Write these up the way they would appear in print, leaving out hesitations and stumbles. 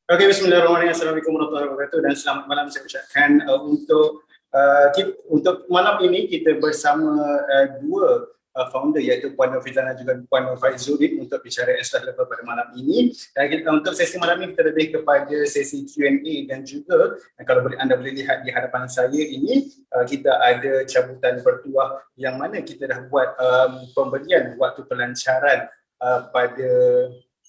Okey, bismillahirrahmanirrahim. Assalamualaikum warahmatullahi wabarakatuh dan selamat malam saya ucapkan untuk malam ini kita bersama dua founder iaitu Puan Nofizan dan juga Puan Faizuddin untuk bicara extra level pada malam ini. Dan untuk sesi malam ini kita lebih kepada sesi Q&A dan juga kalau anda boleh lihat di hadapan saya ini kita ada cabutan bertuah yang mana kita dah buat pemberian waktu pelancaran pada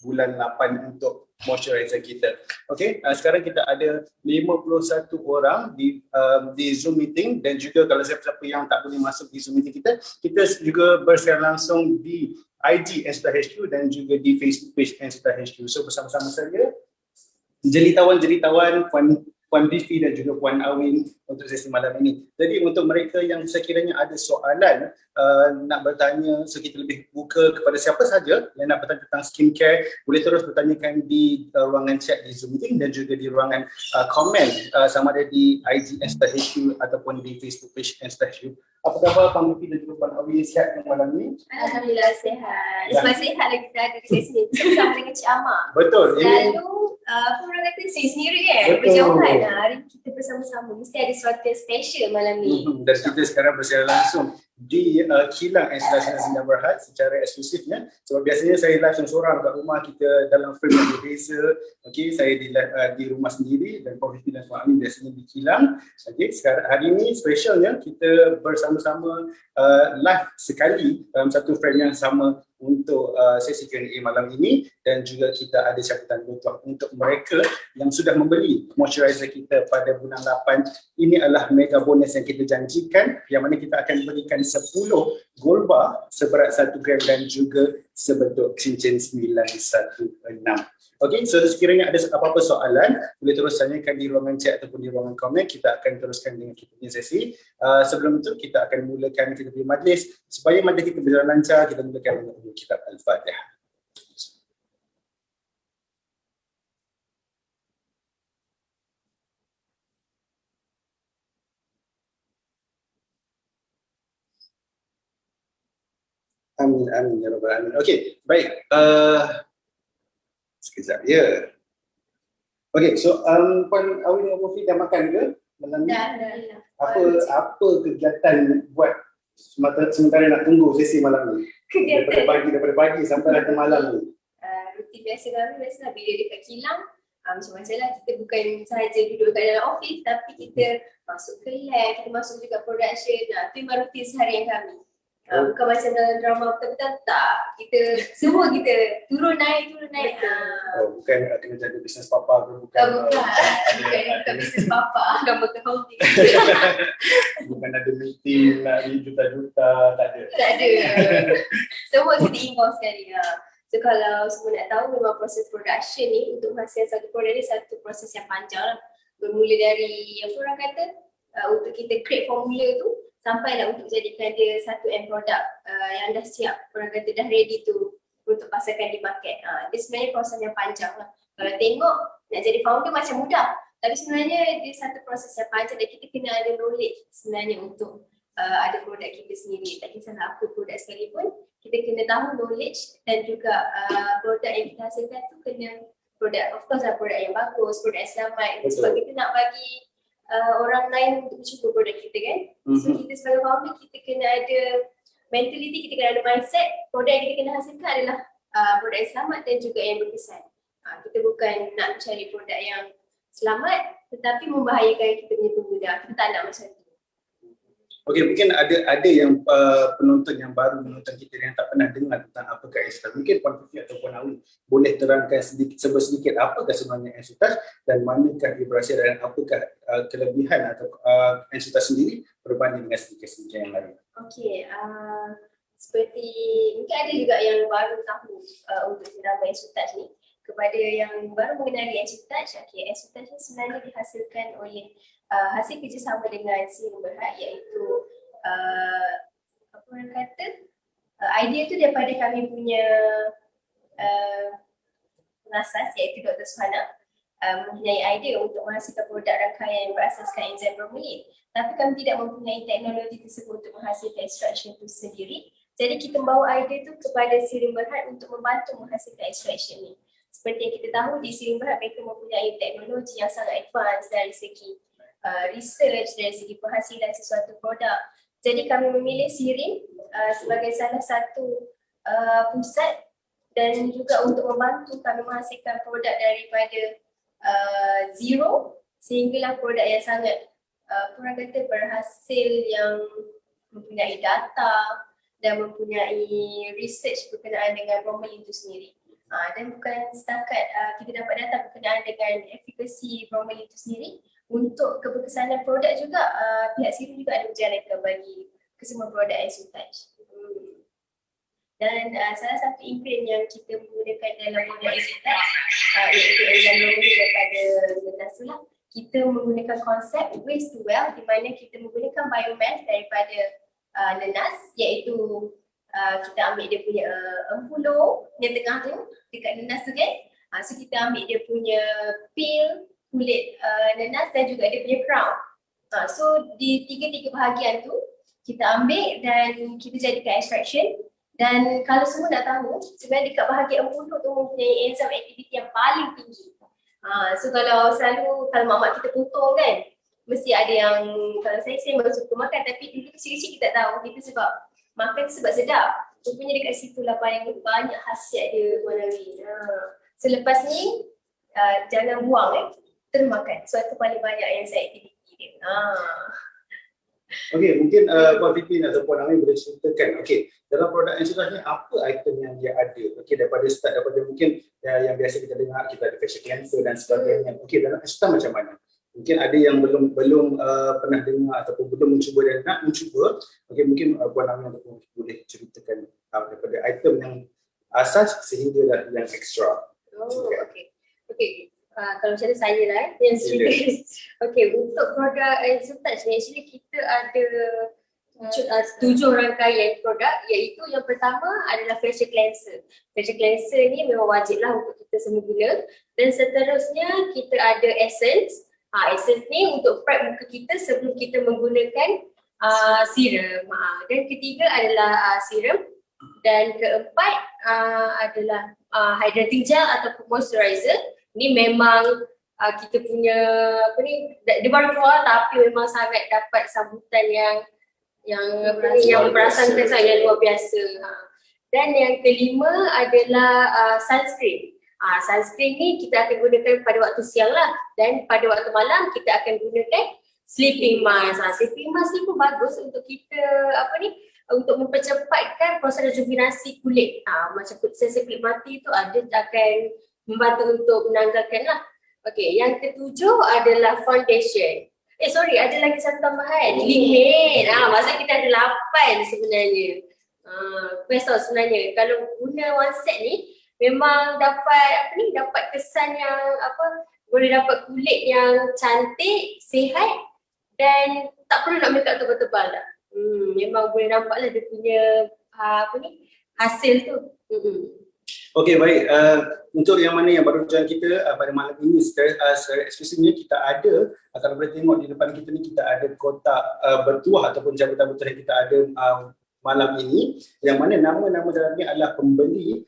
bulan 8 untuk moisturizer kita. Okey, sekarang kita ada 51 orang di Zoom meeting dan juga kalau siapa-siapa yang tak boleh masuk di Zoom meeting kita juga bersiaran langsung di IG Ensuta.HQ dan juga di Facebook page Ensuta.HQ. So bersama-sama saya jelitawan-jelitawan Puan Bifi dan juga Puan Awin untuk sesi malam ini. Jadi untuk mereka yang sekiranya ada soalan nak bertanya, so kita lebih buka kepada siapa saja yang nak bertanya tentang skincare, boleh terus bertanyakan di ruangan chat di Zoom meeting dan juga di ruangan komen sama ada di IG Ensuta.HQ ataupun di Facebook page Ensuta.HQ. Apa khabar Puan Bifi dan juga Puan Awin, sihat malam ni? Alhamdulillah sihat. Sebab sihat lagi kita ada di sini. Bersama dengan Cik Amar. Betul. Selalu orang kata saya sendiri kan, berjauhan. Hari kita bersama-sama, mesti ada sesuatu yang special malam ni. Dan kita sekarang bersiaran langsung di kilang Ensuta Sdn Bhd secara eksklusifnya. Sebab biasanya saya live seorang kat rumah, kita dalam frame yang berbeza. Okey, saya di rumah sendiri dan Puan Fifi dan Puan Amin biasanya di kilang. Okey, sekarang hari ini specialnya kita bersama-sama live sekali dalam satu frame yang sama untuk sesi Q&A malam ini dan juga kita ada cabutan bertuah untuk mereka yang sudah membeli moisturizer kita pada bulan 8. Ini adalah mega bonus yang kita janjikan yang mana kita akan berikan 10 gold bar seberat 1 gram dan juga sebentuk cincin 916. Okey, so sekiranya ada apa-apa soalan boleh terus tanyakan di ruangan chat ataupun di ruangan komen. Kita akan teruskan dengan kita punya sesi. Sebelum itu kita akan mulakan kita punya majlis. Supaya majlis kita berjalan lancar, kita mulakan dengan kitab Al-Fatihah. Amin, amin, ya Rabbal Alamin. Okey, baik. Sekejap, ya. Okey, so Puan Awin dan Puan Fifi dah makan ke? Dah. Apa kegiatan buat sementara nak tunggu sesi malam ni? Daripada pagi sampai nanti malam ni. Rutin biasa kami, biasalah bila dekat kilang, macam-macam lah, kita bukan sahaja duduk kat dalam office tapi kita masuk ke lab, kita masuk juga production. Itu memang rutin seharian kami. Bukan macam dalam drama betul-betul, tak. Kita semua kita turun naik. Bukan kena jaga bisnes papa ke? Bukan bisnes papa, bukan betul holding. Bukan ada meeting nak juta-juta, tak ada. Semua kita involve sekali. So kalau semua nak tahu, memang proses production ni untuk menghasilkan satu produk ni satu proses yang panjang lah. Bermula dari apa orang kata, untuk kita create formula tu sampailah untuk jadikan dia satu end product yang dah siap, orang kata dah ready tu untuk pasarkan di market. Dia sebenarnya proses yang panjang lah. Kalau tengok nak jadi founder macam mudah, tapi sebenarnya dia satu proses yang panjang dan kita kena ada knowledge sebenarnya untuk ada produk kita sendiri. Tak kisahlah apa produk sekalipun, kita kena tahu knowledge dan juga produk yang kita hasilkan tu kena produk, of course lah produk yang bagus, produk yang selamat. Sebab kita nak bagi orang lain untuk mencuba produk kita kan. So kita sebagai founder, kita kena ada mentality, kita kena ada mindset. Produk yang kita kena hasilkan adalah produk yang selamat dan juga yang berkesan. Kita bukan nak cari produk yang selamat tetapi membahayakan kita punya pengguna. Kita tak nak macam tu. Okey, mungkin ada yang penonton yang baru menonton kita yang tak pernah dengar tentang apakah Ensuta. Mungkin Puan Fifi atau Puan Awin boleh terangkan sedikit apakah sebenarnya Ensuta dan manakah dia berasal dan apakah kelebihan atau Ensuta sendiri berbanding dengan sedikit-sedikit yang lain. Okey, seperti mungkin ada juga yang baru tahu untuk drama Ensuta ni. Kepada yang baru mengenali Ensuta, Ensuta ni sebenarnya dihasilkan oleh hasil kerjasama dengan Sdn Bhd, iaitu apa orang kata, idea tu daripada kami punya pengasas iaitu Dr. Suhana mempunyai idea untuk menghasilkan produk rangkaian yang berasaskan enzim bromelain, tapi kami tidak mempunyai teknologi tersebut untuk menghasilkan extraction itu sendiri. Jadi kita membawa idea tu kepada Sdn Bhd untuk membantu menghasilkan extraction ni. seperti yang kita tahu di Siring Berhad mereka mempunyai teknologi yang sangat advance dari segi research, dari segi penghasilan sesuatu produk. Jadi kami memilih Siring sebagai salah satu pusat dan juga untuk membantu kami menghasilkan produk daripada zero sehinggalah produk yang sangat kurang kata berhasil, yang mempunyai data dan mempunyai research berkenaan dengan bromelain itu sendiri. Dan bukan setakat kita dapat data berkenaan dengan efikasi bromelain itu sendiri, untuk keberkesanan produk juga pihak Siring juga ada menjalankan bagi kesemua produk Exotouch. Dan salah satu ingredient yang kita menggunakan dalam produk Exotouch iaitu enzim bromelain daripada nenas tu lah. Kita menggunakan konsep waste to wealth, di mana kita menggunakan biomass daripada nenas, iaitu kita ambil dia punya empuluh yang tengah tu dekat nenas tu kan. So kita ambil dia punya peel, kulit nenas dan juga dia punya crown. So di tiga-tiga bahagian tu kita ambil dan kita jadikan extraction. Dan kalau semua nak tahu, sebenarnya dekat bahagian empuluh tu mempunyai enzim aktiviti yang paling tinggi. So kalau mak-mak kita potong kan, mesti ada yang, kalau saya memang suka makan, tapi dulu kecil-kecil kita tak tahu, kita sebab makan sebab sedap. Rupanya dekat situ lah paling banyak khasiat dia Manawi. Selepas ni jangan buang terus makan. So itu paling banyak yang saya aktiviti dia. Okey, mungkin Puan Pipin atau Puan Amin boleh ceritakan, okey, dalam produk Exotouch ni apa item yang dia ada? Okey, daripada mungkin yang biasa kita dengar, kita ada facial cleanser dan sebagainya. Okey, dalam Exotouch macam mana? Mungkin ada yang belum pernah dengar ataupun belum mencuba dan nak mencuba. Okey, mungkin Puan Amin ataupun boleh ceritakan daripada item yang asas sehingga yang ekstra. Okey. Kalau macam saya lah yang cerita. Okey, untuk produk Exotouch ni actually kita ada 7 rangkaian produk, iaitu yang pertama adalah facial cleanser. Facial cleanser ni memang wajib lah untuk kita semua guna. Dan seterusnya kita ada essence. Essence ni untuk prep muka kita sebelum kita menggunakan serum. Dan ketiga adalah serum. Dan keempat adalah hydrating gel ataupun moisturizer. Ni memang kita punya dia baru keluar tapi memang sangat dapat sambutan yang berasal yang luar biasa. Dan yang kelima adalah sunscreen. Sunscreen ni kita akan gunakan pada waktu siang lah, dan pada waktu malam kita akan gunakan sleeping mask. Sleeping mask ni pun bagus untuk kita untuk mempercepatkan proses rejuvenasi kulit. Macam sel kulit mati tu dia akan membantu untuk menanggalkan lah. Okey, yang ketujuh adalah foundation. Ada lagi satu tambahan, lid. Maksudnya kita ada 8 sebenarnya. Best tau sebenarnya. Kalau guna one set ni, memang dapat kesan yang boleh dapat kulit yang cantik, sihat dan tak perlu nak makeup tebal-tebal lah. Memang boleh nampak lah dia punya hasil tu. Okey, baik. Untuk yang mana yang baru join kita pada malam ini, secara eksklusifnya kita ada, kalau boleh tengok di depan kita ni, kita ada kotak bertuah ataupun jabatan bertuah yang kita ada malam ini, yang mana nama-nama dalam ni adalah pembeli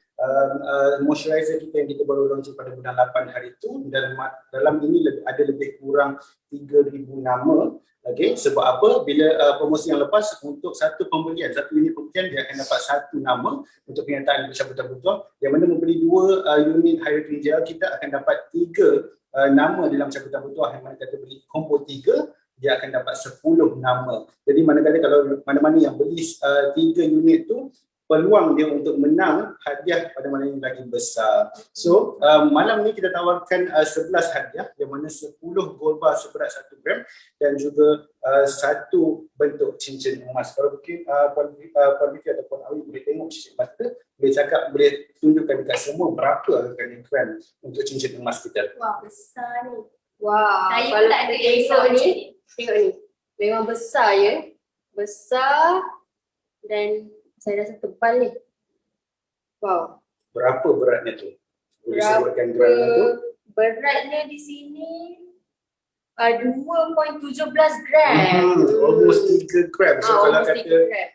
moisturizer kita yang kita baru launching pada bulan 8 hari itu. Dan dalam ini ada lebih kurang 3,000 nama. Okey, sebab apa? Bila promosi yang lepas, untuk satu unit pembelian dia akan dapat satu nama untuk penyertaan jabatan bertuah, yang mana membeli 2 unit hydrating gel, kita akan dapat 3 nama dalam jabatan bertuah. Yang mana kita beli combo 3, dia akan dapat 10 nama. Jadi manakala kalau mana-mana yang beli 3 unit tu, peluang dia untuk menang hadiah pada malam ini lagi besar. So malam ni kita tawarkan 11 hadiah, yang mana 10 gold bar seberat 1 gram dan juga satu bentuk cincin emas. Kalau mungkin Puan Vicky atau Puan Awi boleh tengok cincin emas kita, boleh tunjukkan dekat semua berapa harga gram untuk cincin emas kita. Wah, besar ni. Saya Kalau tak ada kita esok tengok ni. Tengok ni. Memang besar ya. Besar dan saya rasa tebal ni. Wow. Berapa beratnya tu? Boleh sebutkan gramnya tu? Beratnya di sini 2.17 gram. Almost 3 gram. So kalau Almost 3 gram.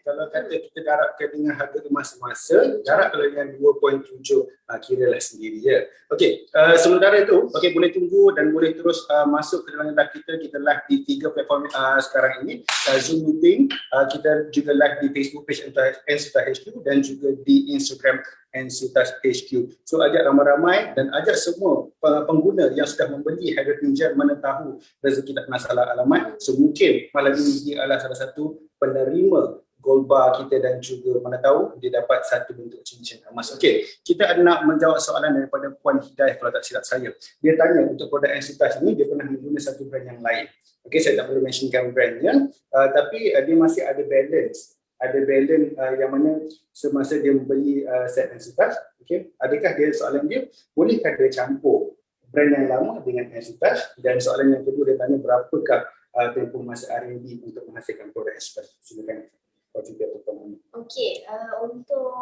kita darabkan dengan harga emas semasa, darab kalau dengan 2.7 kiralah sendiri ya. Okey, sementara itu, okey, boleh tunggu dan boleh terus masuk ke dalam live kita. Kita live di 3 platform sekarang ini. Zoom meeting, kita juga live di Facebook page Ensutas HQ dan juga di Instagram Ensutas HQ. So ajak ramai-ramai dan ajak semua pengguna yang sudah membeli Hydrogen mana tahu rezeki tak kena salah alamat. So mungkin malam ini dia adalah salah satu penerima gold bar kita dan juga mana tahu dia dapat satu bentuk cincin emas. Okey, kita ada nak menjawab soalan daripada Puan Hidayah kalau tak silap saya. Dia tanya untuk produk Ensutas ini dia pernah menggunakan satu brand yang lain. Okey, saya tak perlu mentionkan brandnya, tapi dia masih ada balance. Yang mana semasa dia membeli set Ensutas, okey, adakah dia soalan dia bolehkah dia campur brand yang lama dengan Ensutas, dan soalan yang kedua dia tanya berapakah tempoh masa R&D untuk menghasilkan produk Ensutas. Silakan. Okey, untuk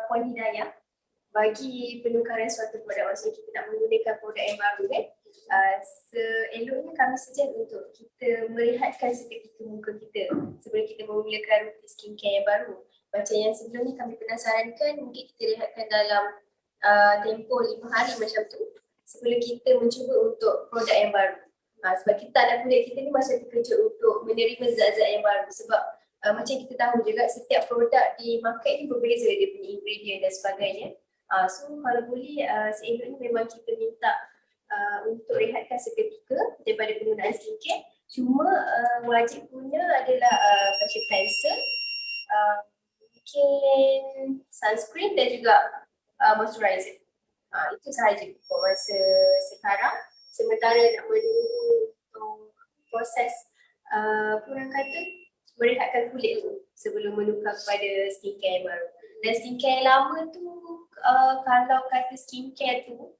Puan Hidayah, bagi penukaran suatu produk, maksudnya kita nak menggunakan produk yang baru kan, seeloknya kami suggest untuk kita merehatkan seketika muka kita sebelum kita memulakan rutin skincare yang baru. Macam yang sebelum ni kami pernah sarankan, mungkin kita rehatkan dalam tempoh 5 hari macam tu sebelum kita mencuba untuk produk yang baru. Sebab kita tak nak kulit kita ni macam terkejut untuk menerima zat-zat yang baru. Sebab macam kita tahu juga setiap produk di market ni berbeza dia punya ingredient dan sebagainya. So kalau boleh seeloknya memang kita minta untuk rehatkan seketika daripada penggunaan skincare. Cuma wajib punya adalah facial cleanser, mungkin sunscreen dan juga moisturizer. Itu sahaja untuk masa sekarang. Sementara nak menunggu untuk proses kurang kata merehatkan kulit tu sebelum menukar kepada skincare yang baru. Dan skincare yang lama tu kalau kata skincare tu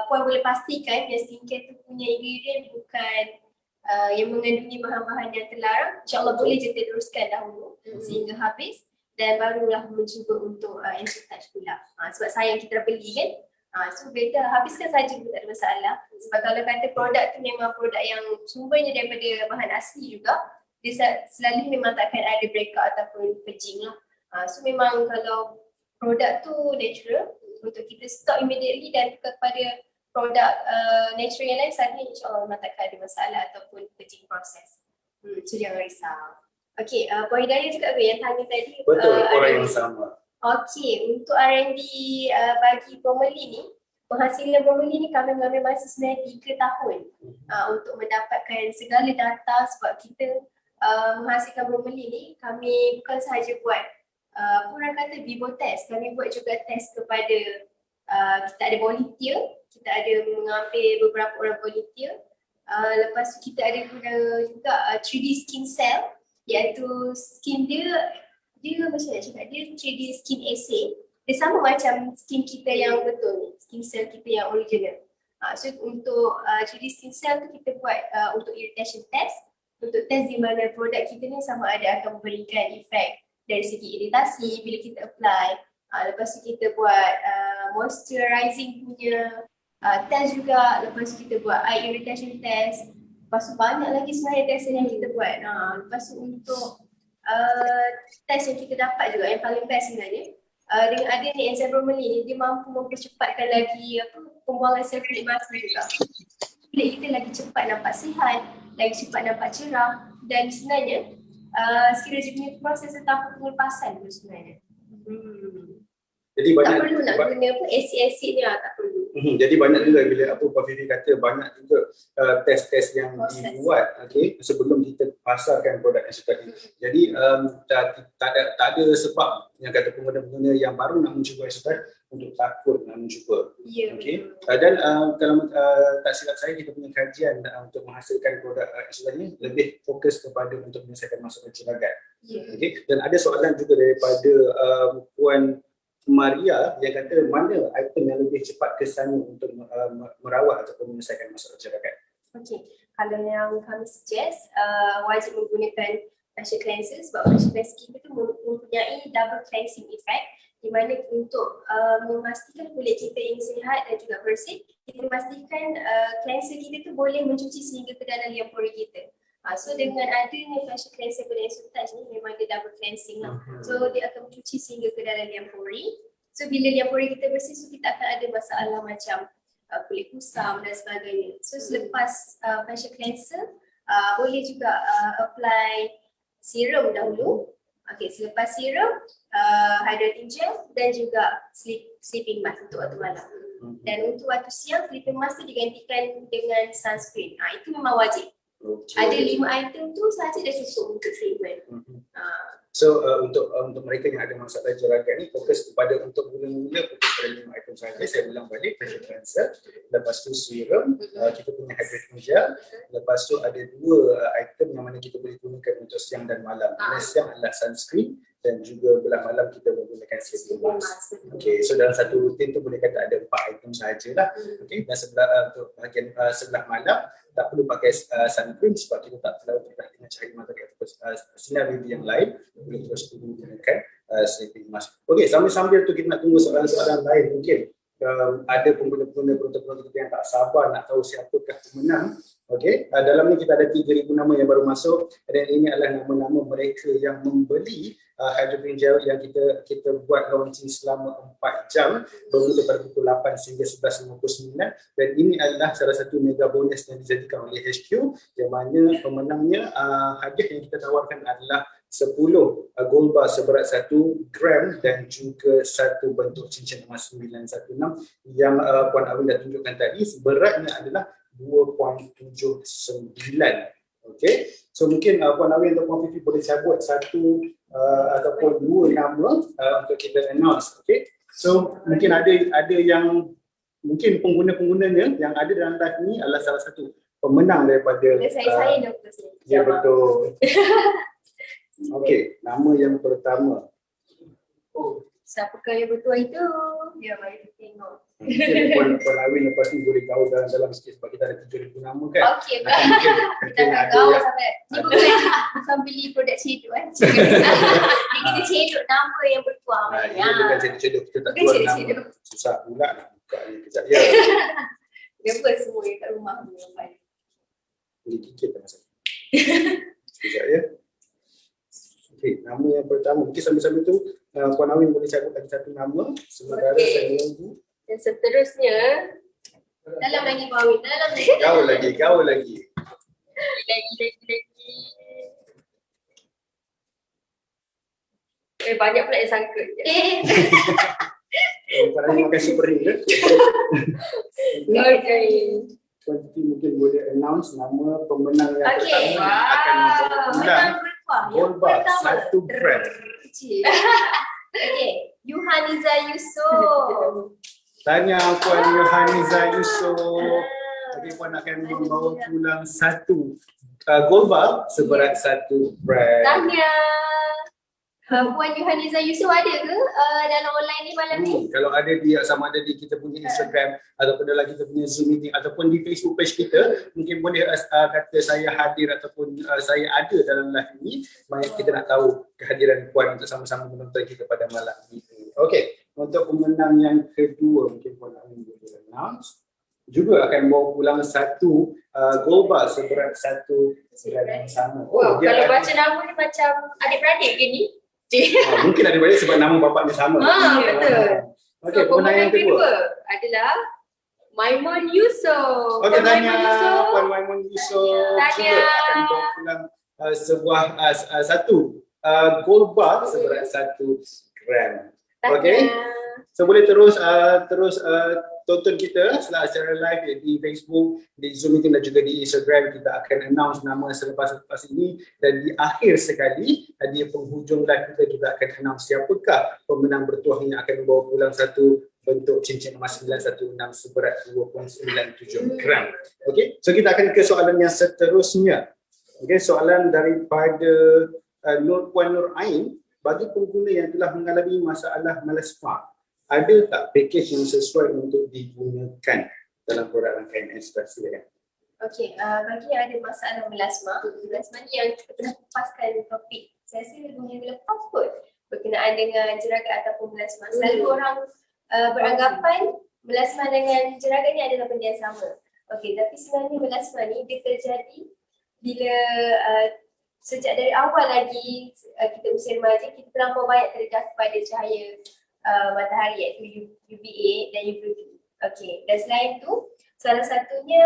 Puan boleh pastikan yang skincare tu punya ingredient bukan yang mengandungi bahan-bahan yang terlarang. InsyaAllah boleh je teruskan dahulu sehingga habis dan barulah mencuba untuk Ensutas pula. Sebab sayang kita dah beli kan. So better habiskan saja pun tak ada masalah. Sebab kalau kata produk tu memang produk yang sumbernya daripada bahan asli juga, dia selalu memang takkan ada breakout ataupun pejing lah. So memang kalau produk tu natural, untuk kita stop immediately dan tukar kepada produk natural yang lain, sahaja insyaAllah memang takkan ada masalah ataupun pejing proses. So jangan risau. Okey, Puan Hidayah juga yang tanya tadi. Betul, orang yang sama. Okey, untuk R&D bagi bromelain ni, penghasilan bromelain ni kami mengambil masa sebenarnya 3 tahun untuk mendapatkan segala data. Sebab kita menghasilkan bromelain ni, kami bukan sahaja buat kurang kata vivo test, kami buat juga test kepada kita ada volunteer, kita ada mengambil beberapa orang volunteer. Lepas tu kita ada guna juga 3D skin cell, iaitu skin dia macam nak cakap, dia 3D skin assay. Dia sama macam skin kita yang betul ni, skin cell kita yang original. So untuk 3D skin cell tu kita buat untuk irritation test, untuk test di mana produk kita ni sama ada akan memberikan efek dari segi iritasi bila kita apply. Lepas tu kita buat moisturizing punya test juga. Lepas tu kita buat eye irritation test. Lepas tu banyak lagi sebenarnya test yang kita buat. Lepas tu untuk test yang kita dapat juga yang paling best sebenarnya, dengan adanya enzim bromelain ni, dia mampu mempercepatkan lagi pembuangan sel kulit mati juga. Kulit kita lagi cepat nampak sihat, lagi cepat nampak cerah, dan sebenarnya sekiranya punya proses tahap pengelupasan tu sebenarnya. Jadi banyak tak perlu nak guna acid ni tak perlu. Jadi banyak juga bila Puan Fifi kata banyak juga test-test yang dibuat sebelum kita pasarkan produk Ensutas ini. Jadi tak ada sebab yang kata pengguna-pengguna yang baru nak mencuba Ensutas untuk takut nak mencuba. Dan kalau tak silap saya, kita punya kajian untuk menghasilkan produk Ensutas ini lebih fokus kepada untuk menyelesaikan masalah ceragat. Dan ada soalan juga daripada Puan Maria yang kata mana item yang lebih cepat kesannya untuk merawat ataupun menyelesaikan masalah ceragat. Kalau yang kami suggest wajib menggunakan facial cleanser, sebab facial cleanser kita tu mempunyai double cleansing effect, di mana untuk memastikan kulit kita yang sihat dan juga bersih, kita pastikan cleanser kita tu boleh mencuci sehingga ke dalam liang pori kita. So dengan adanya facial cleanser pada Exotouch ni memang dia double cleansing lah. So dia akan mencuci sehingga ke dalam liang pori. So bila liang pori kita bersih, so kita akan ada masalah macam kulit kusam dan sebagainya. So selepas facial cleanser, boleh juga apply serum dahulu. Okay, selepas serum, hydrating gel dan juga sleeping mask untuk waktu malam. Dan untuk waktu siang, sleeping mask tu digantikan dengan sunscreen. Itu memang wajib. Ada 5 item tu sahaja dah cukup untuk treatment. So untuk mereka yang ada masalah jeragat ni, fokus kepada untuk mula-mula fokus pada 5 item sahaja. Saya ulang balik, facial cleanser, lepas tu serum, kita punya hydrating gel, lepas tu ada 2 item yang mana kita boleh gunakan untuk siang dan malam. Bila siang adalah sunscreen dan juga belah malam kita menggunakan sleeping mask. Okay, so dalam satu rutin tu boleh kata ada 4 item sahajalah. Okay, dan untuk bahagian sebelah malam tak perlu pakai sunscreen sebab kita tak terlalu terdekat dengan cahaya matahari ataupun sinar UV yang lain, boleh terus menggunakan sleeping mask. Okey, sambil-sambil tu kita nak tunggu soalan-soalan lain mungkin. Ada pengguna-pengguna penonton kita yang tak sabar nak tahu siapakah pemenang. Okey, dalam ni kita ada 3,000 nama yang baru masuk dan ini adalah nama-nama mereka yang membeli hydrating gel yang kita buat launching selama 4 jam bermula pada pukul 8 sehingga 11.59 dan ini adalah salah satu mega bonus yang dijadikan oleh HQ yang mana pemenangnya hadiah yang kita tawarkan adalah 10 gold bar seberat 1 gram dan juga satu bentuk cincin emas 916 yang Puan Awin dah tunjukkan tadi. Beratnya adalah 2.79. Okey, so mungkin Puan Awin atau Puan Fifi boleh cabut satu ataupun 2 nama untuk kita announce. Okey, so mungkin ada yang mungkin pengguna-penggunanya yang ada dalam live ni adalah salah satu pemenang daripada Saya doktor. Ya betul. Okey, nama yang pertama. Siapakah yang bertuah itu? Ya, mari kita tengok. Mungkin Puan Awin lepas ni boleh tahu dalam sikit sebab kita ada 7,000 nama kan. Okey, kita akan gaul sampai bukan beli produk cedok kan. Kita cedok nama yang bertuah. Ini bukan cedok-cedok, kita tak jual nama. Susah pula nak buka ni kejap. Ya. Apa semua yang kat rumah ni yang baik. Boleh kikit tak masa. Sekejap ya. Okey, nama yang pertama. Mungkin sambil-sambil tu Puan Awin boleh cabutkan satu nama sementara saya menunggu. Dan seterusnya, Dalam lagi Puan Awin, dalam lagi. Gaul lagi. lagi. Banyak pula yang sangka. Puan Awin makan super ring ke? Okay. Puan Titi mungkin boleh announce nama pemenang yang Okey. pertama yang akan membawa pulang gold bar 1 gram. Okey, Yuhaniza Yusof. Tanya Puan Yohaniza Yusof. Okey, Puan akan membawa pulang 1 gold bar seberat 1 gram. Tanya. Puan Yohaniza Yusof ada ke dalam online ni malam ni? Kalau ada dia sama ada di kita punya Instagram ataupun dalam kita punya Zoom meeting ataupun di Facebook page kita, mungkin boleh kata saya hadir ataupun saya ada dalam live ini. Mari kita nak tahu kehadiran Puan untuk sama-sama menonton kita pada malam ini. Okey, untuk pemenang yang kedua mungkin Puan Awin boleh announce. Juga akan bawa pulang 1 gold bar seberat 1 gram yang sama. Wow, kalau baca nama ni macam adik-beradik ke ni? Mungkin ada banyak sebab nama bapaknya sama. Betul. Okey, So, pemenang yang kedua. adalah Maimun Yusof. Okey, Puan tanya Maimun Yusof. Puan Maimun Yusof Tanya. juga akan bawa pulang sebuah satu gold bar seberat 1 gram. Okey. So boleh terus tonton kita secara live di Facebook, di Zoom meeting dan juga di Instagram. Kita akan announce nama selepas ini dan di akhir sekali di penghujung live kita akan announce siapakah pemenang bertuah yang akan membawa pulang 1 bentuk cincin emas 916 seberat 2.97 gram. Okey, so kita akan ke soalan yang seterusnya. Okey, soalan daripada Puan Nur Ain. Bagi pengguna yang telah mengalami masalah melasma, ada tak package yang sesuai untuk digunakan dalam produk rangkaian Extra? Silakan. Okey, bagi yang ada masalah melasma ni yang kita pernah kupaskan topik. Saya rasa minggu lepas kot. berkenaan dengan jeragat ataupun melasma. Selalu orang beranggapan melasma dengan jeragat ni adalah benda yang sama. Okey, tapi sebenarnya melasma ni dia terjadi bila sejak dari awal lagi kita usia remaja, kita terlampau banyak terdedah kepada cahaya matahari iaitu UVA dan UVB. Okey, dan selain tu salah satunya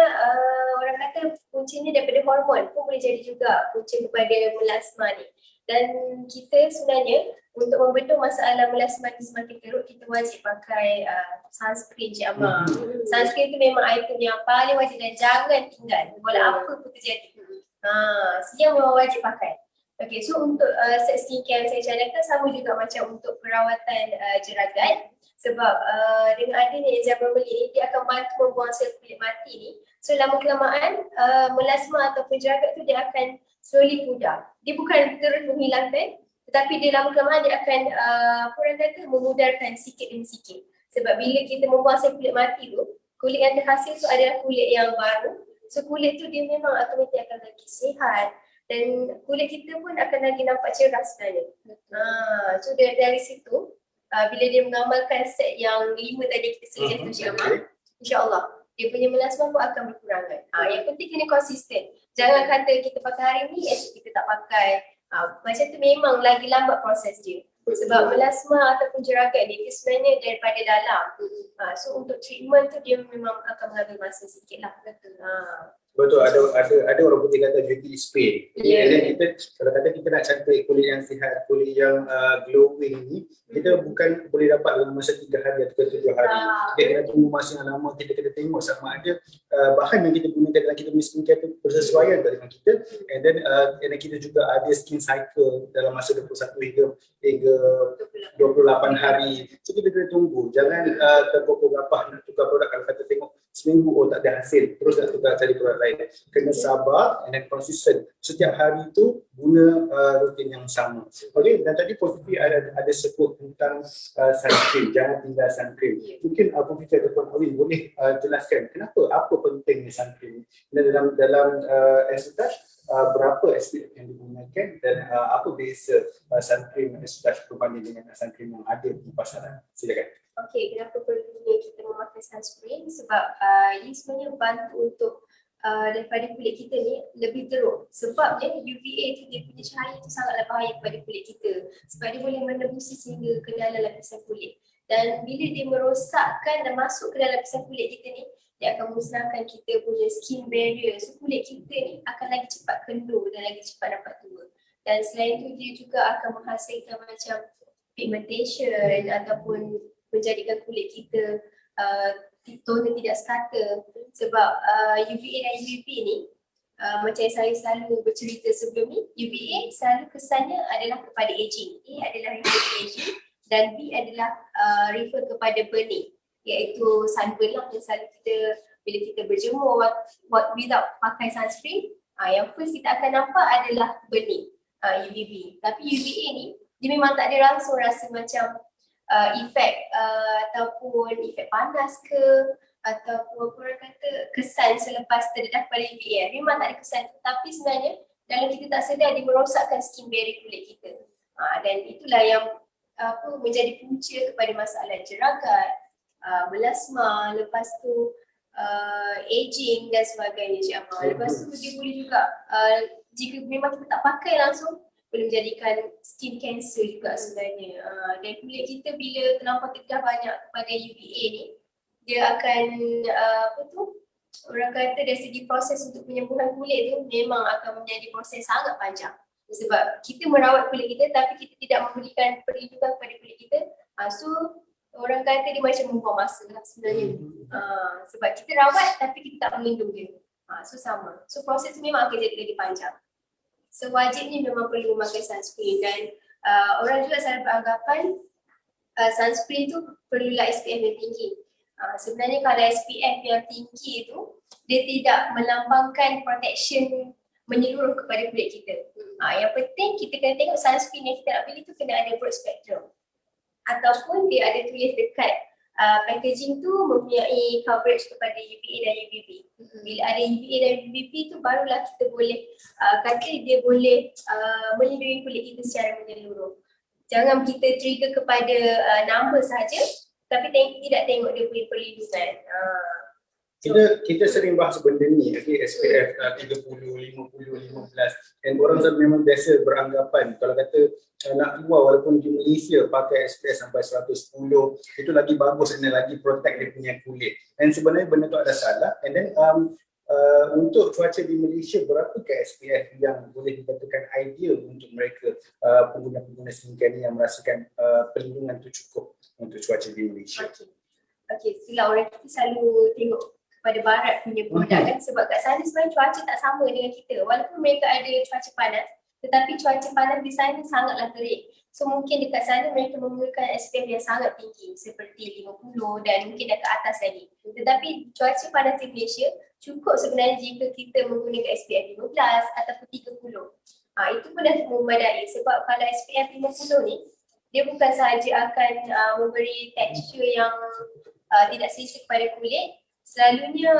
orang kata puncanya daripada hormon pun boleh jadi juga punca kepada melasma ni. Dan kita sebenarnya untuk membendung masalah melasma ni semakin teruk, kita wajib pakai sunscreen Cik Amar. Sunscreen tu memang item yang paling wajib dan jangan tinggal walau apa pun terjadi. Semua memang wajib pakai. Okay, so untuk set skincare yang saya cadangkan sama juga macam untuk perawatan jeragat. Sebab dengan adanya enzim bromelain ni, dia akan bantu membuang sel kulit mati ni. So lama-kelamaan melasma ataupun jeragat tu dia akan slowly pudar. Dia bukan terus menghilangkan, tetapi dia lama-kelamaan dia akan orang kata memudarkan sikit demi sikit. Sebab bila kita membuang sel kulit mati tu, kulit yang terhasil tu adalah kulit yang baru. So kulit tu dia memang automatik akan lagi sihat dan kulit kita pun akan lagi nampak cerah sebenarnya. So dari situ bila dia mengamalkan set yang 5 tadi kita suggest tu Cik Amar, insyaAllah dia punya melasma pun akan berkurangan. Yang penting kena konsisten. Jangan kata kita pakai hari ni, esok kita tak pakai. Macam tu memang lagi lambat proses dia. Sebab melasma ataupun jeragat ni dia sebenarnya daripada dalam. So untuk treatment tu dia memang akan mengambil masa sikit lah. Betul, ada orang putih kata beauty is pain. Jadi kita kalau kata kita nak cantik kulit yang sihat, kulit yang glowing ni, kita bukan boleh dapat dalam masa 3 hari atau 7 hari. Kita kena tunggu masa yang lama, kita kena tengok sama ada bahan yang kita gunakan dalam kita punya skincare tu bersesuaian dengan kita. And then kita juga ada skin cycle dalam masa 21 hingga 28 hari. So kita kena tunggu. Jangan terpokok-gapah nak tukar produk. Kalau kata tengok seminggu tak ada hasil, terus nak tukar cari produk lain. Kena sabar dan konsisten. Setiap hari tu guna rutin yang sama. Okay, dan tadi Puan ada sebut tentang sunscreen. Jangan tinggal sunscreen. Mungkin Puan Fitri ataupun Awin boleh jelaskan kenapa, apa pentingnya sunscreen dan dalam Estouch berapa SPF yang digunakan dan apa beza sunscreen Estouch berbanding dengan sunscreen yang ada di pasaran. Silakan. Okey, kenapa perlunya kita memakai sunscreen? Sebab ia sebenarnya bantu untuk daripada kulit kita ni lebih teruk. Sebabnya UVA tu dia punya cahaya tu sangatlah bahaya kepada kulit kita. Sebab dia boleh menembusi sehingga ke dalam lapisan kulit. Dan bila dia merosakkan dan masuk ke dalam lapisan kulit kita ni, dia akan musnahkan kita punya skin barrier. So kulit kita ni akan lagi cepat kendor dan lagi cepat dapat tua. Dan selain tu dia juga akan menghasilkan macam pigmentation ataupun menjadikan kulit kita tone tidak sekata. Sebab UVA dan UVB ni macam yang saya selalu bercerita sebelum ni, UVA selalu kesannya adalah kepada aging. A adalah refer to aging dan B adalah refer kepada burning, iaitu sunburn lah yang selalu kita bila kita berjemur without pakai sunscreen, yang first kita akan nampak adalah burning, UVB. Tapi UVA ni dia memang tak ada langsung rasa macam efek ataupun efek panas ke ataupun orang kata kesan selepas terdedah pada UVA. Memang tak ada kesan, tapi sebenarnya dalam kita tak sedar dia merosakkan skin barrier kulit kita. Dan itulah yang menjadi punca kepada masalah jeragat, melasma, lepas tu aging dan sebagainya Cik Amar. Lepas tu dia boleh juga jika memang kita tak pakai langsung boleh menjadikan skin cancer juga sebenarnya. Dan kulit kita bila terlampau terdedah banyak kepada UVA ni, dia akan orang kata dari segi proses untuk penyembuhan kulit tu memang akan menjadi proses sangat panjang. Sebab kita merawat kulit kita tapi kita tidak memberikan perlindungan kepada kulit kita. So orang kata dia macam membuang masa lah sebenarnya. Sebab kita rawat tapi kita tak melindungi dia. So sama. So proses tu memang akan jadi lebih panjang. Sewajibnya memang perlu memakai sunscreen dan orang juga selalu beranggapan sunscreen tu perlulah SPF yang tinggi. Sebenarnya kalau SPF yang tinggi tu dia tidak melambangkan protection menyeluruh kepada kulit kita. Yang penting kita kena tengok sunscreen yang kita nak pilih tu kena ada broad spectrum ataupun dia ada tulis dekat packaging tu mempunyai coverage kepada UVA dan UVB. Bila ada UVA dan UVB tu barulah kita boleh kata dia boleh melindungi kulit kita secara menyeluruh. Jangan kita trigger kepada number saja, tapi tidak tengok dia punya perlindungan. Kita sering bahas benda ni, okay, SPF 30, 50, 15, dan orang memang biasa beranggapan kalau kata nak keluar walaupun di Malaysia pakai SPF sampai 110, itu lagi bagus dan lagi protect dia punya kulit. Dan sebenarnya benda tu ada salah. And then untuk cuaca di Malaysia, berapakah SPF yang boleh dikatakan ideal untuk mereka pengguna-pengguna skincare ni yang merasakan perlindungan tu cukup untuk cuaca di Malaysia? Okey, itulah orang kita selalu tengok pada barat punya produk kan, sebab kat sana sebenarnya cuaca tak sama dengan kita. Walaupun mereka ada cuaca panas, tetapi cuaca panas di sana sangatlah terik. So mungkin dekat sana mereka menggunakan SPF yang sangat tinggi seperti 50 dan mungkin dah ke atas lagi. Tetapi cuaca panas di Malaysia cukup sebenarnya jika kita menggunakan SPF 15 ataupun 30. Itu pun dah memadai, sebab kalau SPF 50 ni dia bukan sahaja akan memberi tekstur yang tidak selesa kepada kulit, selalunya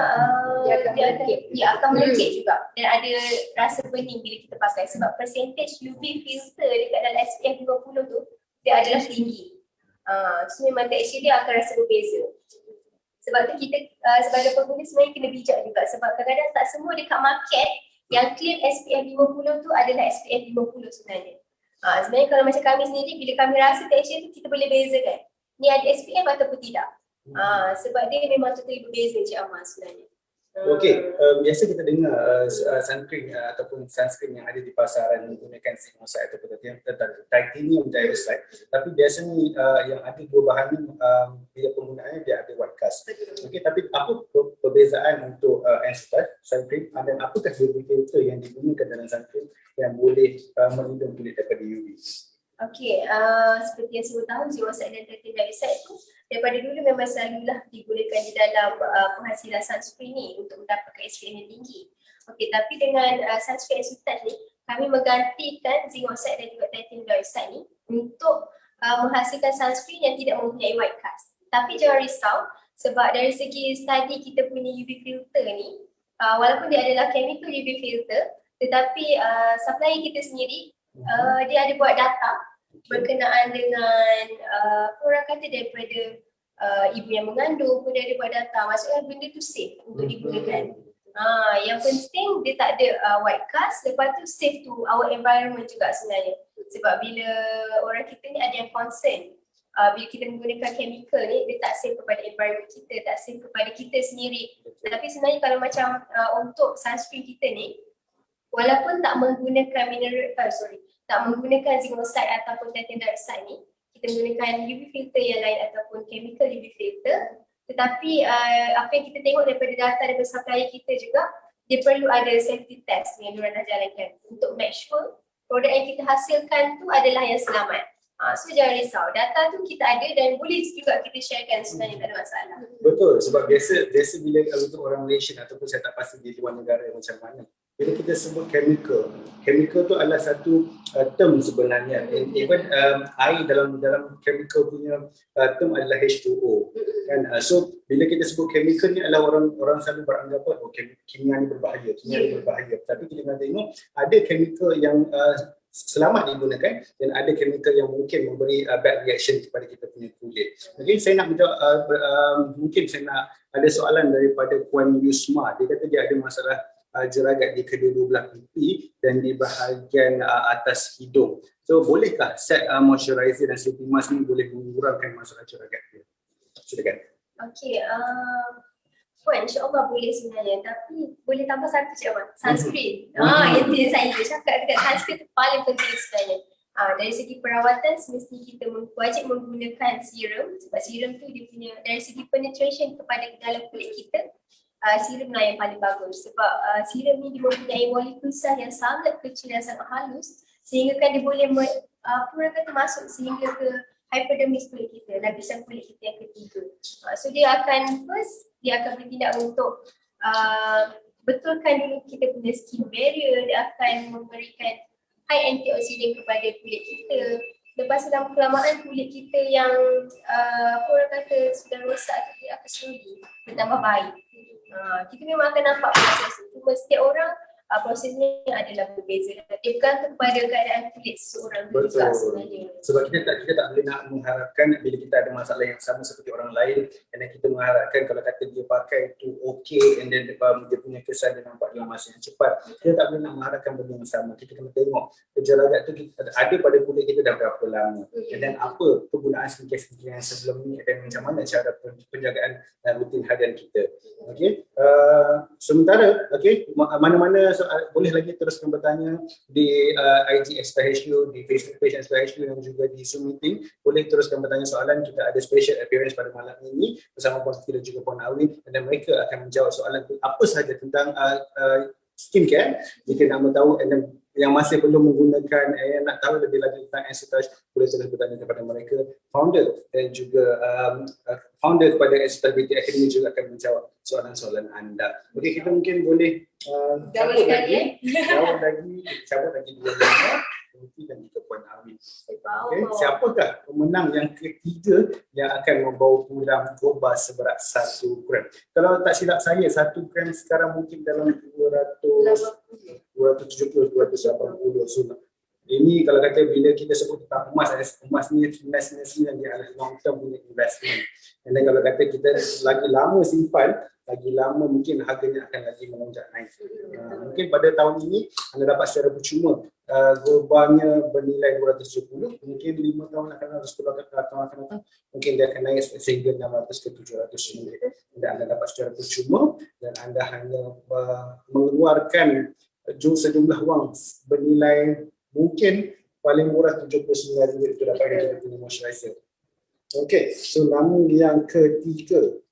dia akan melekit juga dan ada rasa bening bila kita pakai, sebab percentage UV filter dekat dalam SPF 50 tu dia adalah tinggi. So memang tekstur dia akan rasa berbeza. Sebab tu kita sebagai pengguna sebenarnya kena bijak juga, sebab kadang-kadang tak semua dekat market yang claim SPF 50 tu adalah SPF 50 sebenarnya. Sebenarnya kalau macam kami sendiri, bila kami rasa tekstur tu kita boleh bezakan ni ada SPF ataupun tidak. Sebab dia memang totally berbeza Cik Amar sebenarnya. Okey, biasa kita dengar sunscreen ataupun sunscreen yang ada di pasaran menggunakan zinc oxide ataupun titanium dioxide, tapi biasanya yang ada dua bahan ni bila penggunaannya dia ada white cast. Okey, tapi apa perbezaan untuk sunscreen dan apakah UV filter yang digunakan dalam sunscreen yang boleh melindungi kulit daripada UV? Okey, seperti yang semua tahu, zinc oxide dan titanium dioxide tu daripada dulu memang selalulah digunakan di dalam penghasilan sunscreen ni untuk mendapatkan SPF yang tinggi. Okey, tapi dengan sunscreen Exotat ni, kami menggantikan zinc oxide dan juga titanium dioxide ni untuk menghasilkan sunscreen yang tidak mempunyai white cast. Tapi jangan risau, sebab dari segi study kita punya UV filter ni, walaupun dia adalah chemical UV filter, tetapi supplier kita sendiri dia ada buat data berkenaan dengan orang kata daripada ibu yang mengandung pun dia ada buat data, maksudnya benda tu safe untuk digunakan. Yang penting dia tak ada white cast, lepas tu safe to our environment juga sebenarnya. Sebab bila orang kita ni ada yang concern, bila kita menggunakan chemical ni, dia tak safe kepada environment kita, tak safe kepada kita sendiri. Tapi sebenarnya kalau macam untuk sunscreen kita ni, walaupun tak menggunakan tak menggunakan zinc oxide ataupun titanium dioxide ni, kita menggunakan UV filter yang lain ataupun chemical UV filter, tetapi apa yang kita tengok daripada data daripada supplier kita juga, dia perlu ada safety test yang diorang dah jalankan untuk make sure produk yang kita hasilkan tu adalah yang selamat. So jangan risau, data tu kita ada dan boleh juga kita sharekan sebenarnya, tak ada masalah. Betul, sebab biasa bila untuk orang Malaysia ataupun saya tak pasti di luar negara macam mana, bila kita sebut chemical tu adalah satu term sebenarnya. Even air dalam chemical punya term adalah H2O kan. So bila kita sebut chemical ni adalah orang selalu beranggapan kimia ni berbahaya, tapi kita kena tengok ada chemical yang selamat digunakan dan ada chemical yang mungkin memberi bad reaction kepada kita punya kulit. Mungkin saya nak menjawab, mungkin saya nak ada soalan daripada Puan Yusma. Dia kata dia ada masalah jeragat di kedua belah pipi dan di bahagian atas hidung. So bolehkah set moisturizer dan sleeping mask ni boleh mengurangkan masalah jeragat dia? Silakan. Okey, Puan, insyaAllah boleh sebenarnya, tapi boleh tambah satu Cik Abang, sunscreen. Yang saya cakap dekat sunscreen tu paling penting sebenarnya. Dari segi perawatan semestinya kita wajib menggunakan serum, sebab serum tu dia punya dari segi penetration kepada dalam kulit kita, serum lah yang paling bagus, sebab serum ni dia mempunyai molekul sel yang sangat kecil dan sangat halus, sehingga kan dia boleh orang kata masuk sehingga ke hypodermis kulit kita, lapisan kulit kita yang ketiga. So dia akan bertindak untuk betulkan dulu kita punya skin barrier, dia akan memberikan high antioksidan kepada kulit kita. Lepas tu dalam kelamaan kulit kita yang orang kata sudah rosak tu dia akan slowly bertambah baik. Kita memang akan nampak proses tu. Cuma setiap orang prosesnya adalah berbeza. Dia bergantung kepada keadaan kulit seseorang tu juga sebenarnya. Sebab kita tak boleh nak mengharapkan bila kita ada masalah yang sama seperti orang lain, dan kita mengharapkan kalau kata dia pakai tu okey, and then dia punya kesan dia nampak dalam masa yang cepat. Kita tak boleh nak mengharapkan benda yang sama. Kita kena tengok kejelagat tu kita ada pada kulit kita dah berapa lama, dan apa penggunaan skincare yang sebelum ni, dan macam mana cara penjagaan dan rutin harian kita. Okey, sementara mana-mana soal boleh lagi teruskan bertanya di IG SPHU, di Facebook page SPHU, dan juga di Zoom meeting. Boleh teruskan bertanya soalan. Kita ada special appearance pada malam ini bersama Puan Siti dan juga Puan Awi, dan mereka akan menjawab soalan apa sahaja tentang skincare. Jika nak tahu yang masih belum menggunakan, yang nak tahu lebih lanjut tentang Ensitage, boleh terus bertanya kepada mereka. Founder dan juga founder kepada Ensitage Beauty Academy juga akan menjawab soalan-soalan anda. Okey, kita mungkin boleh cabut lagi 2 nama, dan juga Puan Awi. Okay. Siapakah pemenang yang ketiga yang akan membawa pulang goba seberat 1 gram? Kalau tak silap saya, 1 gram sekarang mungkin dalam 270, 280 sunnah. Ini kalau kata bila kita sebut tentang emas ni sebenarnya dia adalah long term punya investment. Dan kalau kata kita lagi lama simpan, lagi lama mungkin harganya akan lagi melonjak naik. Mungkin pada tahun ini anda dapat secara percuma gobanya bernilai 270, mungkin 5 tahun akan datang, 10 tahun akan datang, mungkin dia akan naik sehingga 600 ke 700 ringgit. Dan anda dapat secara percuma, dan anda hanya mengeluarkan sejumlah wang bernilai mungkin paling murah RM79 itu dapat kita punya moisturizer. Okey, so nama yang ketiga.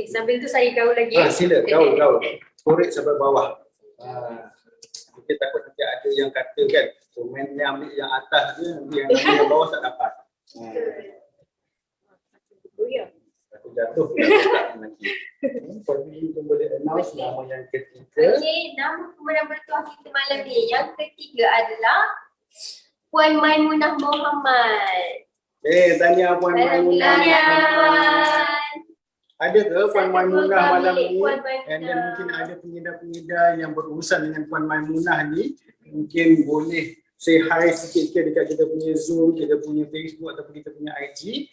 Sambil tu saya gaul lagi. Sila, gaul. Korek sampai bawah. Kita takut nanti ada yang kata kan, komen yang ambil yang atas je, nanti yang bawah tak dapat. Aku jatuh nanti. Kita boleh announce nama yang ketiga. Okey, nama pemenang bertuah kita malam ni yang ketiga adalah Puan Maimunah Mohamad. Tanya Puan Maimunah Mohamad. Ada ke Puan Maimunah malam ni? Dan mungkin ada pengedar-pengedar yang berurusan dengan Puan Maimunah ni, mungkin boleh say hi sikit dekat kita punya Zoom, kita punya Facebook ataupun kita punya IG,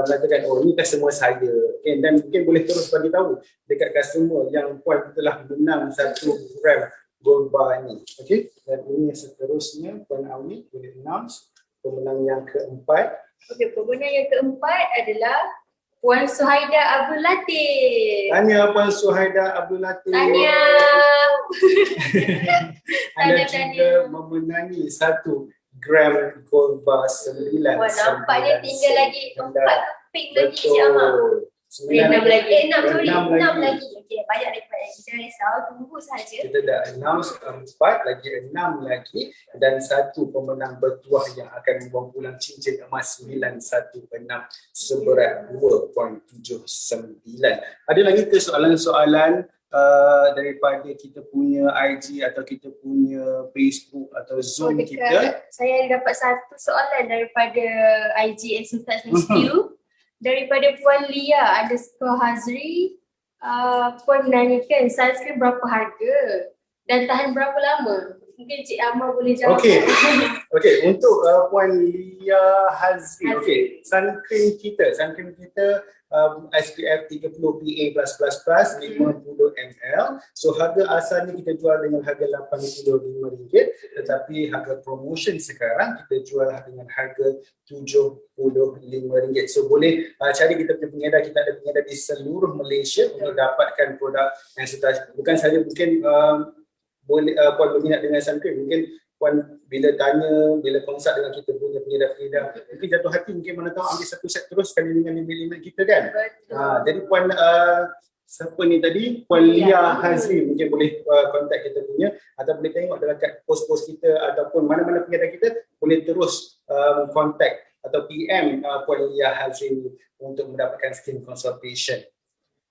mengatakan ini customer saya. Okay, dan mungkin boleh terus bagi tahu dekat customer yang Puan telah menang 1 gram gold bar ni. Okey, dan ini seterusnya Puan Awi boleh announce pemenang yang keempat. Okey, pemenang yang keempat adalah Puan Suhaida Abdul Latif. Tanya Puan Suhaida Abdul Latif. Tanya. Anda juga memenangi 1 gram gold bar 9. Wah, nampaknya tinggal lagi 4 keping lagi je Amak. 6 lagi. 6 lagi. Okey, banyak daripada yang kita risau, tunggu saja. Kita dah announce 4 lagi, 6 lagi, dan 1 pemenang bertuah yang akan membawa pulang cincin emas 916 seberat 2.79. Ada lagi ke soalan-soalan daripada kita punya IG atau kita punya Facebook atau Zoom kita? Saya dapat 1 soalan daripada IG Ensitage HQ. Daripada Puan Lia _Hazri, Puan menanyakan sunscreen berapa harga dan tahan berapa lama? Mungkin Cik Amar boleh jawab. Okey, untuk Puan Lia Hazri. Okey, sunscreen kita SPF 30 PA+++, 50 ml. So harga asalnya kita jual dengan harga RM85, tetapi harga promotion sekarang kita jual dengan harga RM75. So boleh cari kita punya pengedar, kita ada pengedar di seluruh Malaysia untuk dapatkan produk yang sudah, bukan saja mungkin boleh Puan berminat dengan sunscreen, mungkin Puan bila konsult dengan kita punya pengedar-pengedar, mungkin jatuh hati, mungkin mana tahu ambil 1 set terus sekali dengan limit-limit kita kan. Jadi Puan siapa ni tadi, Puan Lia Hazri, mungkin boleh kontak kita punya, atau boleh tengok dekat post-post kita ataupun mana-mana pengedar kita, boleh terus kontak atau PM Puan Lia Hazri untuk mendapatkan skin consultation.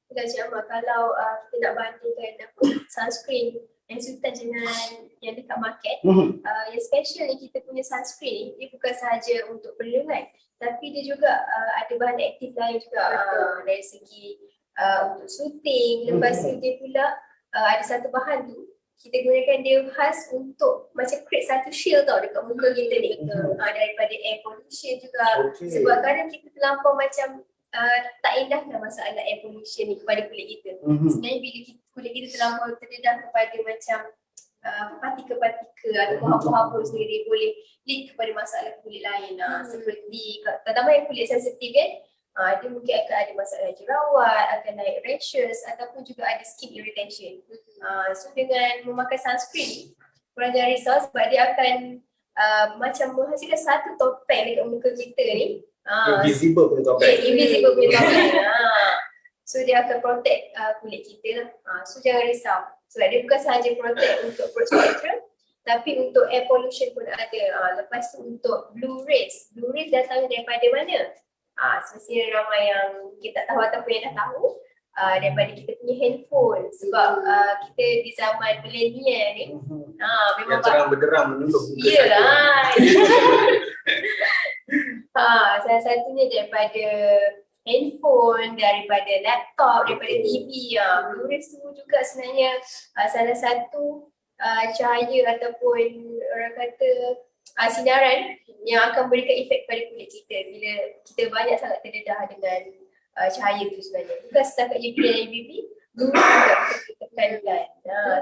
Cik Amar, kalau kita nak bandingkan sunscreen Ensitage dengan yang dekat market, yang special ni kita punya sunscreen ni, dia bukan sahaja untuk perlindungan, tapi dia juga ada bahan aktif lain juga dari segi untuk shooting. Lepas tu dia pula ada satu bahan tu kita gunakan dia khas untuk macam create satu shield tau dekat muka kita ni. Daripada air pollution juga. Sebab kadang kita terlampau macam tak indahkan masalah air pollution ni kepada kulit kita. Sebenarnya bila kulit kita terlampau terdedah kepada macam partikel-partikel atau hapus sendiri boleh lead kepada masalah kulit lain seperti terutama yang kulit sensitif kan, dia mungkin akan ada masalah jerawat, akan naik rashes ataupun juga ada skin irritation. So dengan memakai sunscreen korang jangan risau sebab dia akan macam menghasilkan satu topeng dekat muka kita ni. Invisible punya topeng. Invisible punya topeng. So dia akan protect kulit kita lah. So jangan risau. Sebab dia bukan sahaja protect untuk perut spectrum, tapi untuk air pollution pun ada. Lepas tu untuk blue rays. Blue rays datang daripada mana? Sebenarnya ramai yang kita tak tahu ataupun yang dah tahu daripada kita punya handphone. Sebab kita di zaman milenial ni memang yang terang benderang menunduk muka saya. Yelah. Salah satunya daripada handphone, daripada laptop, daripada TV. Blue rays tu juga sebenarnya salah satu cahaya ataupun orang kata sinaran yang akan berikan efek pada kulit kita bila kita banyak sangat terdedah dengan cahaya tu sebenarnya. Bukan setakat UV dan UVB, blue rays juga kita tekankan.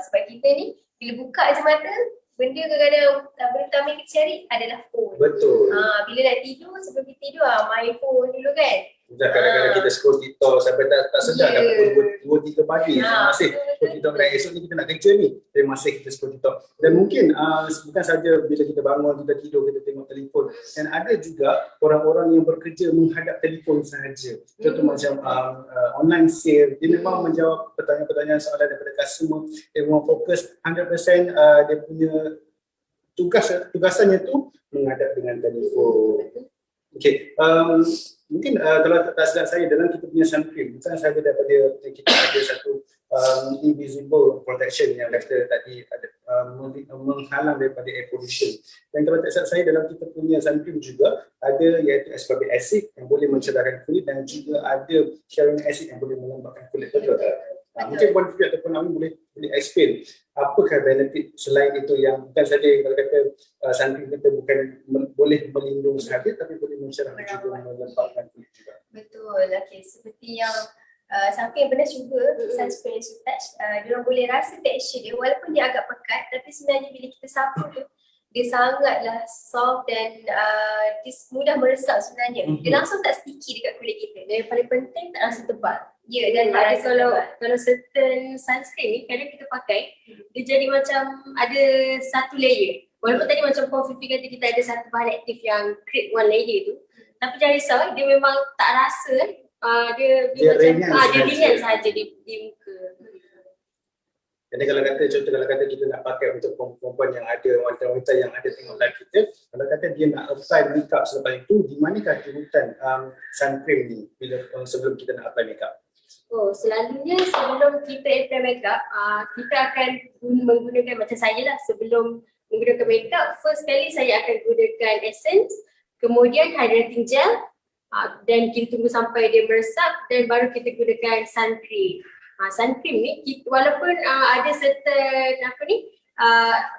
Sebab kita ni bila buka je mata, benda kadang-kadang benda pertama yang kita cari adalah phone. Betul. Bila nak tidur, sebelum kita tidur main phone dulu kan. Kadang-kadang kita scroll TikTok sampai tak sedar dah pukul 2-3 pagi masih scroll TikTok dan esok ni kita nak kerja ni tapi masih kita scroll TikTok. Dan mungkin bukan saja bila kita bangun, kita tidur, kita tengok telefon, dan ada juga orang-orang yang bekerja menghadap telefon sahaja. Contoh macam online sale, dia memang menjawab pertanyaan-pertanyaan soalan daripada customer, dia memang fokus 100% dia punya tugasannya tu menghadap dengan telefon. Okay, mungkin kalau tak silap saya dalam kita punya sunscreen, bukan sahaja daripada kita ada satu invisible protection yang kata tadi ada menghalang daripada air pollution. Dan kalau tak silap saya dalam kita punya sunscreen juga ada iaitu ascorbic acid yang boleh mencerahkan kulit dan juga ada hyaluronic acid yang boleh melembabkan kulit. Betul tak? Mungkin Puan Fifi ataupun Amin boleh explain apakah benefit selain itu yang bukan saja kalau kata sunscreen kita bukan boleh melindungi sahaja tapi boleh mencerahkan juga melembabkan kulit juga. Betul. Okay. Seperti yang siapa yang pernah cuba sunscreen Touch, diorang boleh rasa texture dia walaupun dia agak pekat, tapi sebenarnya bila kita sapu tu dia sangatlah soft dan dia mudah meresap sebenarnya. Dia langsung tak sticky dekat kulit kita. Dan yang paling penting tak rasa tebal. Ya, dan tak rasa kalau certain sunscreen ni kadang kita pakai, dia jadi macam ada satu layer. Walaupun tadi macam Puan Fifi kata kita ada satu bahan aktif yang create one layer tu, tapi jangan risau, dia memang tak rasa dia macam dia ringan sahaja di muka. Jadi kalau kata kita nak pakai untuk perempuan yang ada, wanita-wanita yang ada tengok live kita, kalau kata dia nak apply makeup selepas itu, di manakah turutan sunscreen ni sebelum kita nak apply makeup? Selalunya sebelum kita apply makeup, kita akan menggunakan macam saya lah, sebelum menggunakan makeup, first kali saya akan gunakan essence, kemudian hydrating gel, dan kita tunggu sampai dia meresap dan baru kita gunakan sun cream. Sun cream ni walaupun ada certain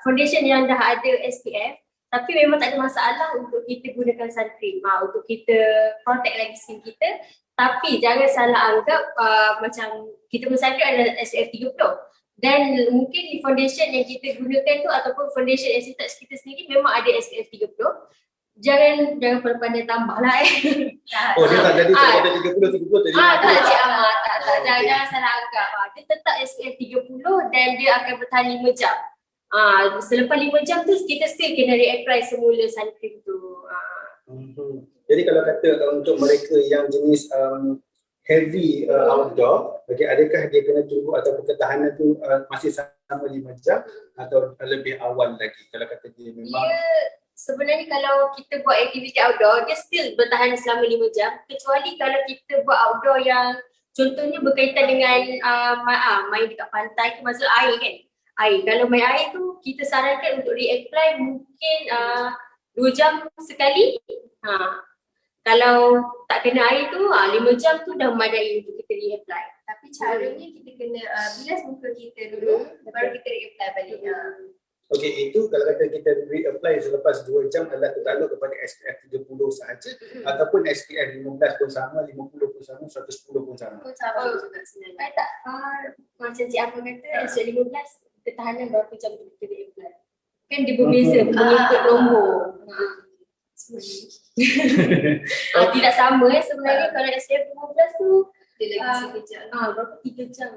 foundation yang dah ada SPF, tapi memang tak ada masalah untuk kita gunakan sun cream untuk kita protect lagi skin kita. Tapi jangan salah anggap macam kita punya sun cream adalah SPF 30. Dan mungkin di foundation yang kita gunakan tu ataupun foundation Acid Touch kita sendiri memang ada SPF 30. Jangan pandai tambah lah dia tak jadi tak ada 30 tadi. Tak Cik Ahmad, tak jangan salah anggap. Dia tetap SPF 30 dan dia akan bertahan 5 jam. Selepas 5 jam tu kita still kena reapply semula sun cream tu. Jadi kalau kata untuk mereka yang jenis heavy outdoor, adakah dia kena tunggu ataupun ketahanan tu masih sama 5 jam atau lebih awal lagi kalau kata dia memang sebenarnya kalau kita buat aktiviti outdoor, dia still bertahan selama 5 jam. Kecuali kalau kita buat outdoor yang contohnya berkaitan dengan main dekat pantai, tu maksud air kan. Air. Kalau main air tu, kita sarankan untuk reapply mungkin 2 jam sekali. Kalau tak kena air tu 5 jam tu dah memadai untuk kita reapply. Tapi caranya kita kena bilas muka kita dulu, baru kita reapply balik. Okey, itu kalau kata kita reapply selepas 2 jam adalah tertakluk kepada SPF 30 sahaja ataupun SPF 15 pun sama, 50 pun sama, 110 pun sama. Sama juga sebenarnya. Tak, macam Cik Apa kata SPF 15 ketahanan berapa jam tu kita reapply. Kan dia berbeza mengikut nombor. Tidak sama sebenarnya kalau SPF 15 tu Dia lagi sekejap. berapa 3 jam.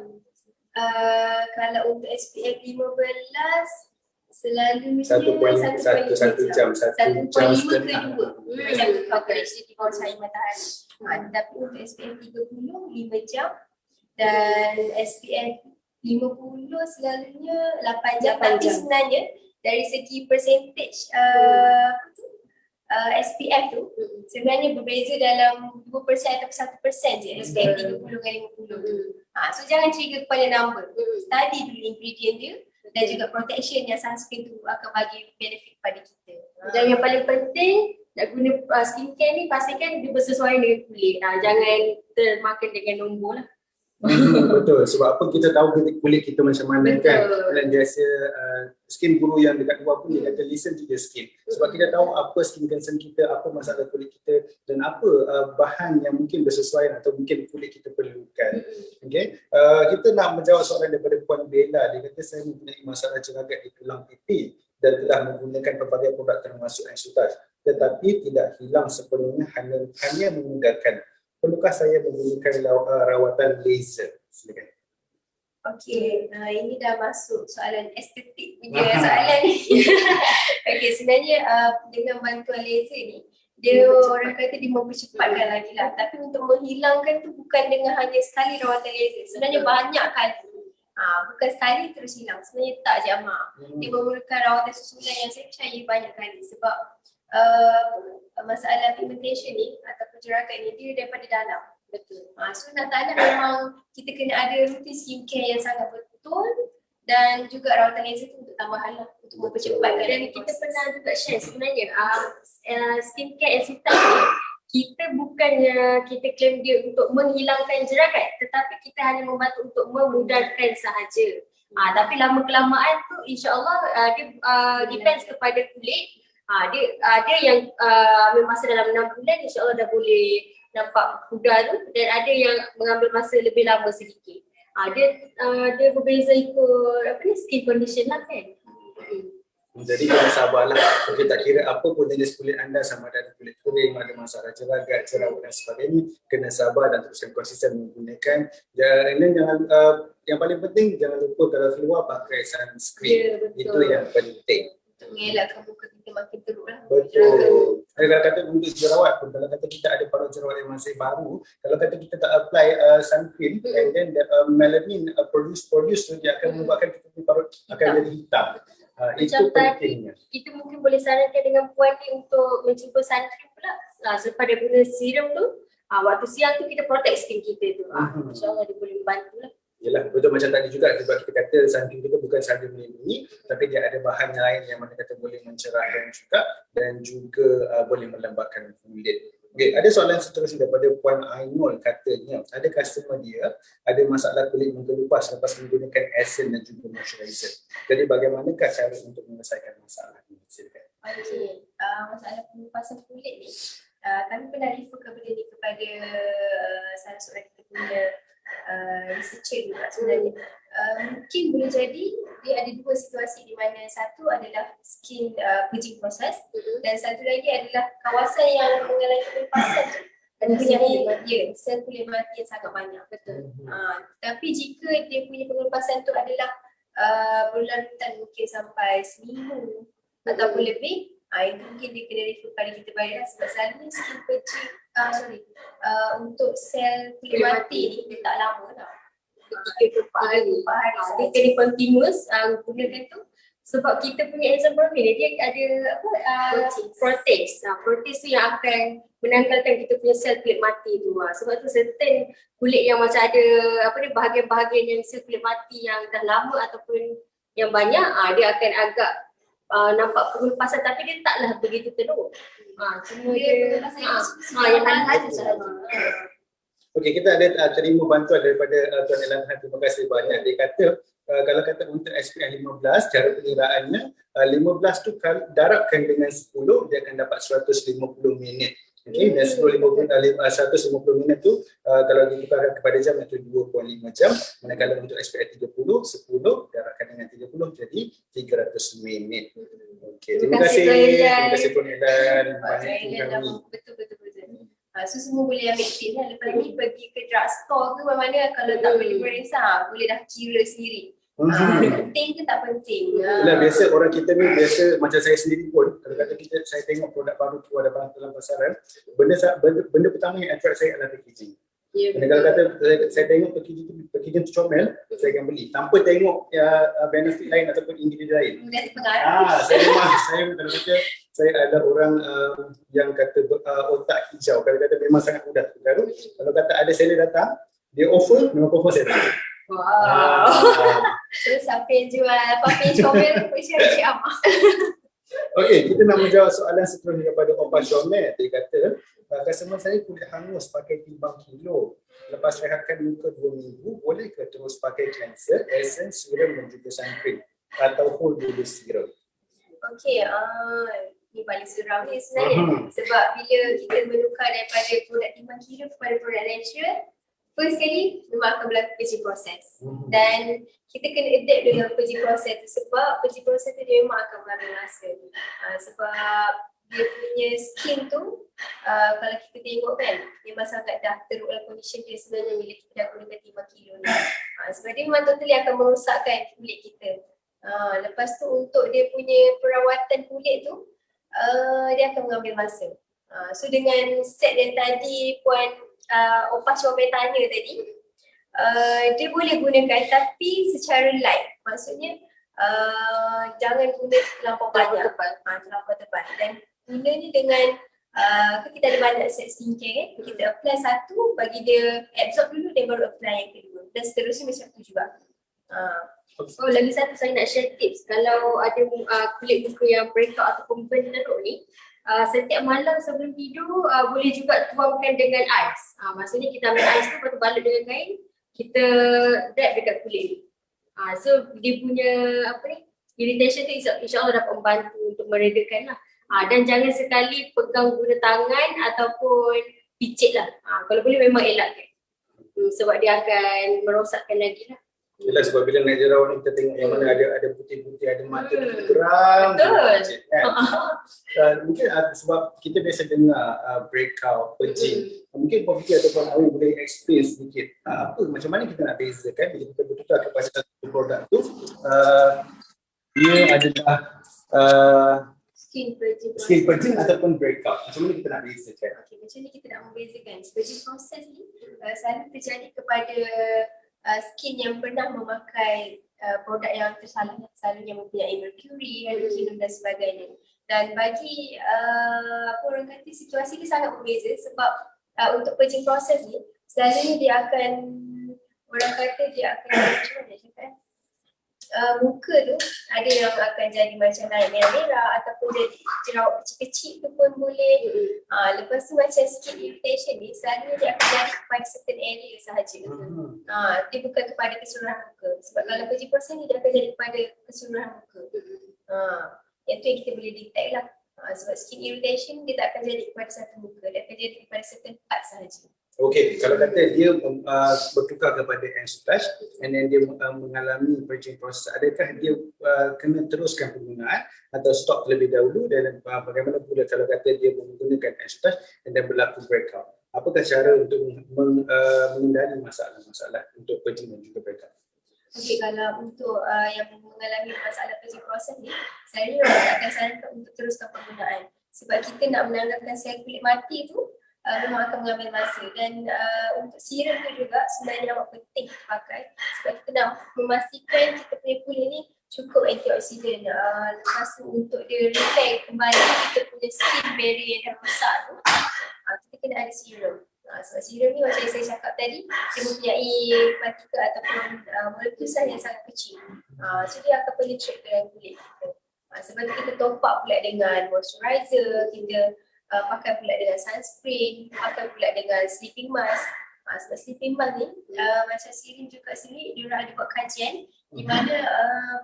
Kalau untuk SPF 15 selalunya 1.1 jam, 1 jam 1.5 setengah. ke 2. Macam tu calculation di bawah cahaya matahari. Tapi untuk SPF 30 5 jam dan SPF 50 selalunya 8 jam. 8 Tapi jam. sebenarnya dari segi percentage SPF tu sebenarnya berbeza dalam 2% atau 1% je SPF 30 dengan 50 tu. So jangan trigger kepada number. Study dulu ingredient dia dan juga protection yang sunscreen tu akan bagi benefit pada kita. Dan yang paling penting nak guna skincare ni pastikan dia bersesuaian dengan kulit. Jangan termakan dengan nombor lah. Betul, sebab apa kita tahu kulit kita macam mana kan. Dan biasa skin guru yang dekat luar pun dia kata listen to your skin. Sebab kita tahu apa skin concern kita, apa masalah kulit kita dan apa bahan yang mungkin bersesuaian atau mungkin kulit kita perlukan. Okay. Kita nak menjawab soalan daripada Puan Bella. Dia kata saya mempunyai masalah jeragat di tulang pipi dan telah menggunakan pelbagai produk termasuk Exotage, tetapi tidak hilang sepenuhnya, hanya memudahkan. Perlukah saya menggunakan rawatan laser? Silakan. Okey, ini dah masuk soalan estetik punya soalan ni. Okey, sebenarnya dengan bantuan laser ni, dia orang kata dia mempercepatkan lagi lah. Tapi untuk menghilangkan tu bukan dengan hanya sekali rawatan laser. Sebenarnya banyak kali. Bukan sekali terus hilang. Sebenarnya tak jamak. Dia memerlukan rawatan susulan yang saya percaya banyak kali. Sebab masalah pigmentation ni ataupun jeragat ni dia daripada dalam. Betul. So nak tak nak memang kita kena ada rutin skincare yang sangat betul dan juga rawatan laser tu untuk tambahan lah untuk mempercepatkan. Dan kita pernah juga share sebenarnya skincare Exotage ni kita bukannya kita claim dia untuk menghilangkan jeragat, tetapi kita hanya membantu untuk memudahkan sahaja. Tapi lama kelamaan tu insya-Allah dia depends kepada kulit. Dia yang ambil masa dalam 6 bulan insya-Allah dah boleh nampak pudar tu, dan ada yang mengambil masa lebih lama sedikit. Dia berbeza ikut skin condition lah kan. Jadi kena sabarlah. Okay, tak kira apa pun jenis kulit anda, sama ada kulit kering, ada masalah jeragat, jerawat dan sebagainya, kena sabar dan teruskan konsisten menggunakan. Dan yang paling penting jangan lupa kalau keluar pakai sunscreen. Itu yang penting. Untuk mengelakkan muka kita makin teruk lah. Betul. Kalau kata untuk jerawat pun, kalau kata kita ada parut jerawat yang masih baru, kalau kata kita tak apply sunscreen, and then melanin produce tu, dia akan membuatkan kita punya parut akan jadi hitam. Itu pentingnya. Kita mungkin boleh sarankan dengan puan ni untuk mencuba sunscreen pula. Selepas dia guna serum tu, waktu siang tu kita protect skin kita tu. InsyaAllah dia boleh membantu lah. Yalah, betul macam tadi juga sebab kita kata sunscreen kita bukan sahaja melindungi, tapi dia ada bahan lain yang mana kata boleh mencerahkan juga dan juga boleh melembabkan kulit. Okay, ada soalan seterusnya daripada Puan Ainul, katanya ada customer dia ada masalah kulit menggelupas selepas menggunakan essence dan juga moisturizer. Jadi bagaimanakah cara untuk menyelesaikan masalah ini? Silakan. Okey, masalah pengelupasan kulit ni, kami pernah refer kepada ni kepada salah seorang kita punya researcher juga sebenarnya. Mungkin boleh jadi dia ada dua situasi di mana satu adalah skin purging process dan satu lagi adalah kawasan yang mengalami pengelupasan tu mempunyai sel kulit mati yang sangat banyak. Betul. Tapi jika dia punya pengelupasan tu adalah berlarutan mungkin sampai seminggu ataupun lebih, itu mungkin dia kena refer pada kita balik lah, sebab selalunya skin purging untuk sel kulit mati ni dia tak lama tau. 3-4 hari. Dia kena continuous gunakan tu. Sebab kita punya enzim ni dia ada protease. Protease tu yang akan menanggalkan kita punya sel kulit mati tu. Sebab tu certain kulit yang macam ada bahagian-bahagian yang sel kulit mati yang dah lama ataupun yang banyak, dia akan agak nampak pengelupasan tapi dia taklah begitu teruk. Cuma Dia dia yang halus sahaja. Okey, kita ada terima bantuan daripada Tuan Ilham. Terima kasih banyak. Dia kata kalau kata untuk SPM 15, cara pengiraannya 15 tu darabkan dengan 10, dia akan dapat 150 minit. Okey, dan 150 minit tu kalau ditukarkan kepada jam itu 2.5 jam. Manakala untuk SPM 30, 10 darabkan dengan 30 jadi 300 minit. Okey, terima kasih. Terima kasih Tuan Ilham. Betul. So semua boleh ambil tip lah. Lepas ni pergi ke drugstore ke mana-mana, kalau tak boleh beresah, boleh dah kira sendiri. Penting ke tak penting? Yalah, biasa orang kita ni biasa macam saya sendiri pun, kalau kata saya tengok produk baru keluar dalam pasaran, benda pertama yang attract saya adalah packaging. Dan kalau kata saya tengok packaging tu comel, saya akan beli tanpa tengok benefit lain ataupun ingredient lain. Saya kalau kata saya adalah orang yang kata otak hijau. Kalau kata memang sangat mudah terpengaruh. Kalau kata ada seller datang, dia offer, memang confirm saya datang. So siapa yang jual papi comel Cik Amah. Okey, kita nak menjawab soalan seterusnya daripada Opa Syomel. Dia kata, customer saya kulit hangus pakai timbang kilo. Lepas rehatkan muka 2 minggu, boleh ke terus pakai cleanser, essence, serum dan juga sun cream atau whole body serum? Okey, ni paling seram ni sebenarnya. Sebab bila kita menukar daripada produk timbang kilo kepada produk natural, first kali memang akan berlaku purging process. Dan kita kena adapt dengan purging process tu sebab purging process tu dia memang akan mengambil masa. Sebab dia punya skin tu, kalau kita tengok kan, memang sangat dah teruk dalam condition dia sebenarnya bila kita dah gunakan timbang kilo ni. Sebab dia memang totally akan merosakkan kulit kita. Lepas tu untuk dia punya perawatan kulit tu, dia akan mengambil masa. So dengan set yang tadi Puan Opa Syomel tanya tadi, dia boleh gunakan tapi secara light. Maksudnya jangan guna terlampau banyak, terlampau tebal. Dan guna ni dengan kita ada banyak set skincare, kita apply satu, bagi dia absorb dulu, dan baru apply yang kedua. Dan seterusnya macam tu juga. Lagi satu saya nak share tips. Kalau ada kulit muka yang breakout ataupun burn teruk ni, setiap malam sebelum tidur boleh juga tuangkan dengan ais. Maksudnya kita ambil ais tu, lepas tu balut dengan kain, kita dab dekat kulit ni. So dia punya irritation tu insya-Allah dapat membantu untuk meredakan lah. Dan jangan sekali pegang guna tangan ataupun picit lah. Kalau boleh memang elakkan. Sebab dia akan merosakkan lagi lah. Yelah, sebab bila naik jerawat ni kita tengok yang mana ada putih-putih, ada mata kita geram. Betul. Kan? Mungkin sebab kita biasa dengar breakout, purging. Mungkin Puan Vicky ataupun Awi boleh explain sedikit macam mana kita nak bezakan bila kita bertukar kepada satu produk tu, dia adalah skin purging ataupun breakout. Macam mana kita nak bezakan? Okay, macam ni kita nak membezakan. Purging proses ni selalu terjadi kepada skin yang pernah memakai produk yang tersalah, selalunya mempunyai mercury, halogenum dan sebagainya. Dan bagi orang kata situasi dia sangat berbeza sebab untuk purging proses ni selalunya dia akan, orang kata dia akan macam mana cakap, muka tu ada yang akan jadi macam naik merah ataupun jadi jerawat kecil-kecil tu pun boleh. Lepas tu macam skin irritation ni selalunya dia akan jadi kepada certain area sahaja. Dia bukan kepada keseluruhan muka. Sebab kalau purging proses ni dia akan jadi kepada keseluruhan muka. Yang tu yang kita boleh detect lah. Sebab skin irritation dia tak akan jadi kepada satu muka, dia akan jadi kepada certain part sahaja. Okey, kalau kata dia bertukar kepada Enstouch and then dia mengalami purging process, adakah dia kena teruskan penggunaan atau stop terlebih dahulu, dan bagaimana pula kalau kata dia menggunakan Enstouch dan then berlaku breakout? Apakah cara untuk menghindari masalah-masalah untuk purging dan juga breakout? Okey, kalau untuk yang mengalami masalah purging proses ni, saya akan sarankan untuk teruskan penggunaan. Sebab kita nak menanggalkan sel kulit mati tu memang akan mengambil masa. Dan untuk serum tu juga sebenarnya amat penting kita pakai sebab kita nak memastikan kita punya kulit ni cukup antioksidan. Lepas tu untuk dia repair kembali kita punya skin barrier yang dah rosak tu, kita kena ada serum. Sebab serum ni macam yang saya cakap tadi, dia mempunyai partikel ataupun molekul sel yang sangat kecil. So dia akan penetrate dalam kulit kita. Sebab tu kita top up pula dengan moisturizer, kita pakai pula dengan sunscreen, pakai pula dengan sleeping mask. Sebab sleeping mask ni macam Sirin juga sini, diorang ada buat kajian di mana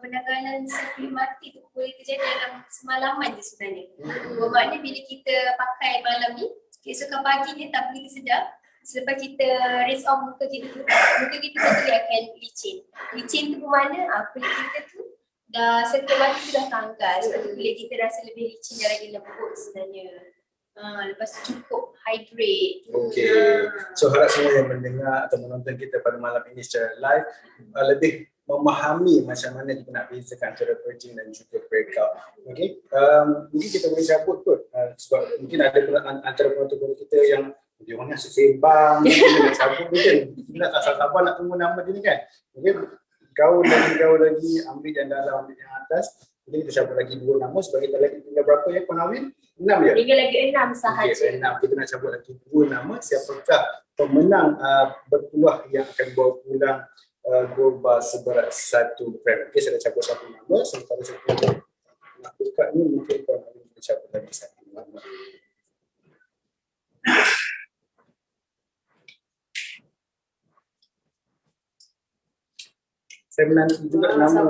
penanggalan sel kulit mati tu boleh terjadi dalam semalaman je sebenarnya. Bermakna bila kita pakai malam ni, keesokan pagi dia tak boleh sedar. Selepas kita rinse off muka kita tu, muka kita tu dia akan licin. Licin tu bermakna kulit kita tu dah sel kulit mati tu dah tanggal. Sebab tu kulit kita rasa lebih licin dan lagi lembut sebenarnya. Lepas tu cukup hydrate. Okey. So harap semua yang mendengar atau menonton kita pada malam ini secara live lebih memahami macam mana kita nak bezakan antara purging dan juga breakout. Okey. Mungkin kita boleh cabut kot sebab mungkin ada antara penonton kita yang dia orang asyik sembang, dia nak cabut mungkin. Kita nak tak sabar nak tunggu nama dia ni kan. Okey. Gaul lagi, ambil yang dalam, ambil yang atas. Jadi kita cabut lagi 2 nama sebab kita lagi tinggal berapa ya Puan Awin? 6 ya? Tinggal lagi 6 sahaja. Okay, 6. Kita nak cabut lagi 2 nama. Siapakah pemenang bertuah yang akan bawa pulang gold bar seberat 1 gram? Okay, saya dah cabut 1 nama. Sementara saya nak buka ni mungkin Puan Awin kita cabut lagi 1 nama. Saya menanti juga nama yang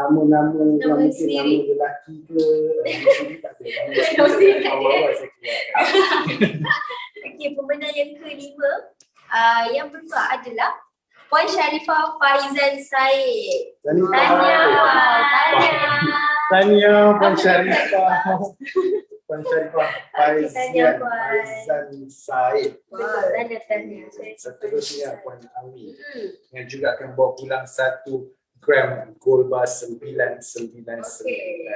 mungkin nama lelaki ke tak ada. Okey, pemenang yang kelima yang bertuah adalah Puan Sharifah Faizan Said. Tahniah Puan Sharifah. Puan Sharifah Faizan Said. Tahniah. Seterusnya Puan Awi yang juga akan bawa pulang 1 gram gold bar 999.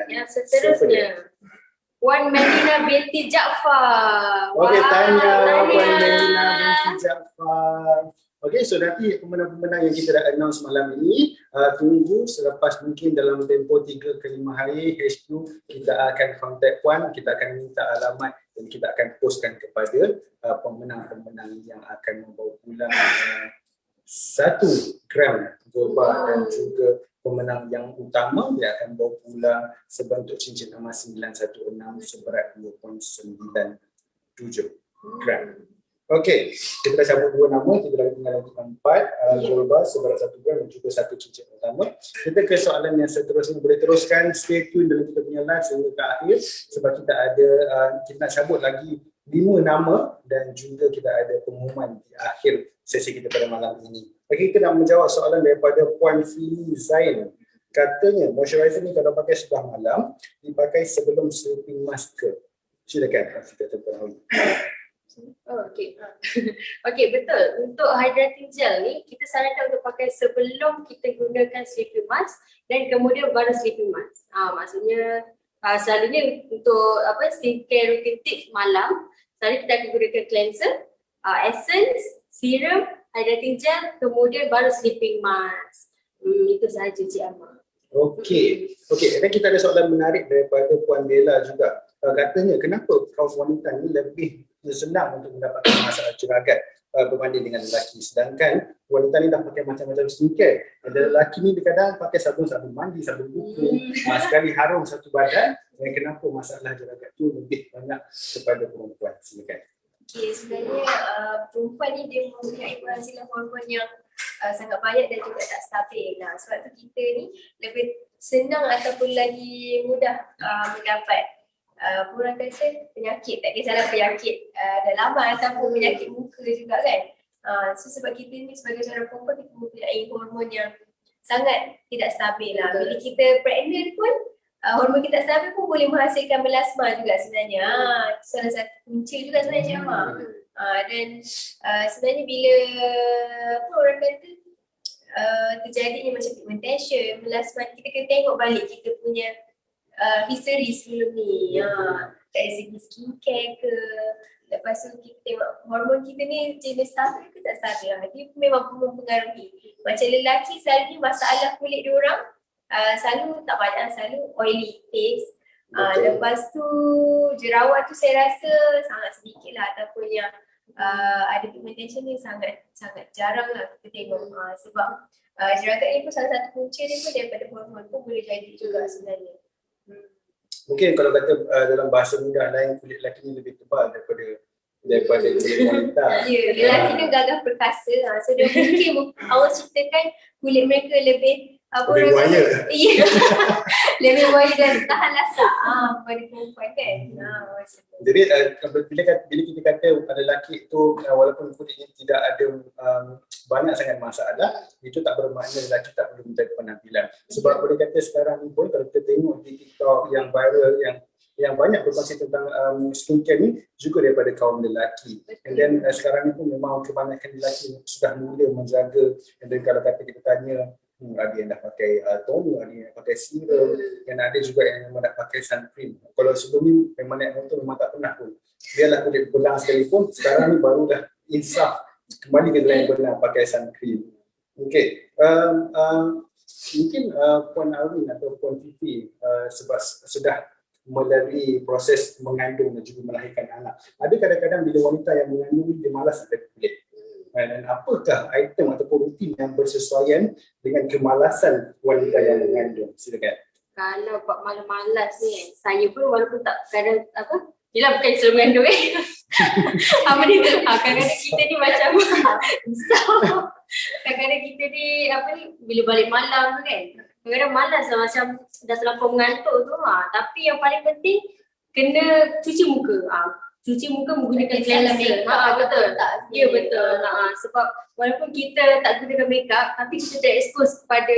Yang seterusnya Puan Melina binti Jaafar. Okey, tahniah Puan Melina binti Jaafar. Okey, so nanti pemenang-pemenang yang kita dah announce malam ini, tunggu selepas mungkin dalam tempoh 3 ke 5 hari HQ kita akan contact Puan, kita akan minta alamat dan kita akan postkan kepada pemenang-pemenang yang akan membawa pulang 1 gram gold bar dan juga pemenang yang utama dia akan bawa pulang sebentuk cincin emas 916 seberat 2.97 gram. Okey, kita dah cabut 2 nama, kita dah tinggal lagi 4 gold bar seberat 1 gram dan juga 1 cincin utama. Kita ke soalan yang seterusnya, boleh teruskan stay tune dalam kita punya live sehingga ke akhir sebab kita ada kita nak cabut lagi 5 nama dan juga kita ada pengumuman di akhir sesi kita pada malam ini. Okey, kita nak menjawab soalan daripada Puan Fili Zain. Katanya moisturizer ni kalau pakai sebelah malam dipakai sebelum sleeping mask ke? Silakan kita tahu. Okey, betul. Untuk hydrating gel ni kita sarankan untuk pakai sebelum kita gunakan sleeping mask dan kemudian baru sleeping mask. Maksudnya selalunya untuk skincare routine tips malam, selalu kita akan gunakan cleanser, essence, serum, hydrating gel, kemudian baru sleeping mask. Itu sahaja Cik Amar. Okey, dan kita ada soalan menarik daripada Puan Bella juga. Katanya kenapa kaum wanita ni lebih senang untuk mendapatkan masalah ceragat berbanding dengan lelaki, sedangkan wanita ni dah pakai macam-macam skincare. Ada lelaki ni kadang pakai sabun mandi, sabun kuku, sekali harum satu badan. Dan kenapa masalah ceragat tu lebih banyak kepada perempuan? Silakan. Okey, sebenarnya perempuan ni dia mempunyai penghasilan hormon yang sangat banyak dan juga tak stabil. Sebab tu kita ni lebih senang ataupun lagi mudah mendapat orang kata penyakit, tak kisahlah penyakit dalaman ataupun penyakit muka juga kan. So sebab kita ni sebagai seorang perempuan kita mempunyai hormon yang sangat tidak stabil lah. Bila kita pregnant pun hormon kita stabil pun boleh menghasilkan melasma juga sebenarnya. Salah satu punca juga sebenarnya Mak. Dan sebenarnya bila orang kata terjadinya macam pigmentation, melasma, kita kena tengok balik kita punya history sebelum ni. Dari segi skincare ke, lepas tu kita tengok hormon kita ni jenis stabil ke tak stabil. Dia memang mempengaruhi. Macam lelaki selalunya masalah kulit diorang selalu tak banyak, selalu oily face. Lepas tu jerawat tu saya rasa sangat sedikit lah, ataupun yang ada pigmentation ni sangat jarang lah kita tengok. Sebab jerawat ni pun salah satu punca dia pun daripada hormon pun boleh jadi juga sebenarnya. Mungkin kalau kata dalam bahasa mudah lain, kulit lelaki ni lebih tebal daripada kulit wanita. Ya, lelaki ni gagah perkasa. So dia mungkin awak ceritakan kulit mereka lebih Lebih buaya. Ya. Lebih buaya dan tahan lasak pada perempuan kan. Macam tu. Jadi bila kita kata lelaki itu walaupun kulitnya tidak ada banyak sangat masalah, itu tak bermakna lelaki tak perlu menjaga penampilan. Sebab boleh kata sekarang ni pun kalau kita tengok di TikTok yang viral, yang banyak berkongsi tentang skincare ni juga daripada kaum lelaki. And then sekarang ni pun memang kebanyakan lelaki sudah mula menjaga. And then kalau kata kita tanya, ada yang dah pakai toner, ada yang pakai serum, dan ada juga yang memang dah pakai sunscreen. Kalau sebelum ni memang naik motor memang tak pernah pun. Biarlah kulit belang sekalipun, sekarang ni baru dah insaf kembali ke jalan yang benar pakai sunscreen. Okey, mungkin Puan Arwin atau Puan Fifi sebab sudah melalui proses mengandung dan juga melahirkan anak. Ada kadang-kadang bila wanita yang mengandung dia malas ada kulit. Dan apakah item ataupun rutin yang bersesuaian dengan kemalasan wanita yang mengandung? Silakan. Kalau buat malas ni saya pun walaupun tak kadang yelah bukan selalu mengandung apa ni, kadang-kadang kita ni macam risau. Kadang-kadang kita ni bila balik malam tu kan, kadang-kadang malas lah macam dah terlampau mengantuk tu. Tapi yang paling penting kena cuci muka. Cuci muka menggunakan cleanser. Betul. Ya betul. Sebab walaupun kita tak gunakan makeup tapi kita dah expose kepada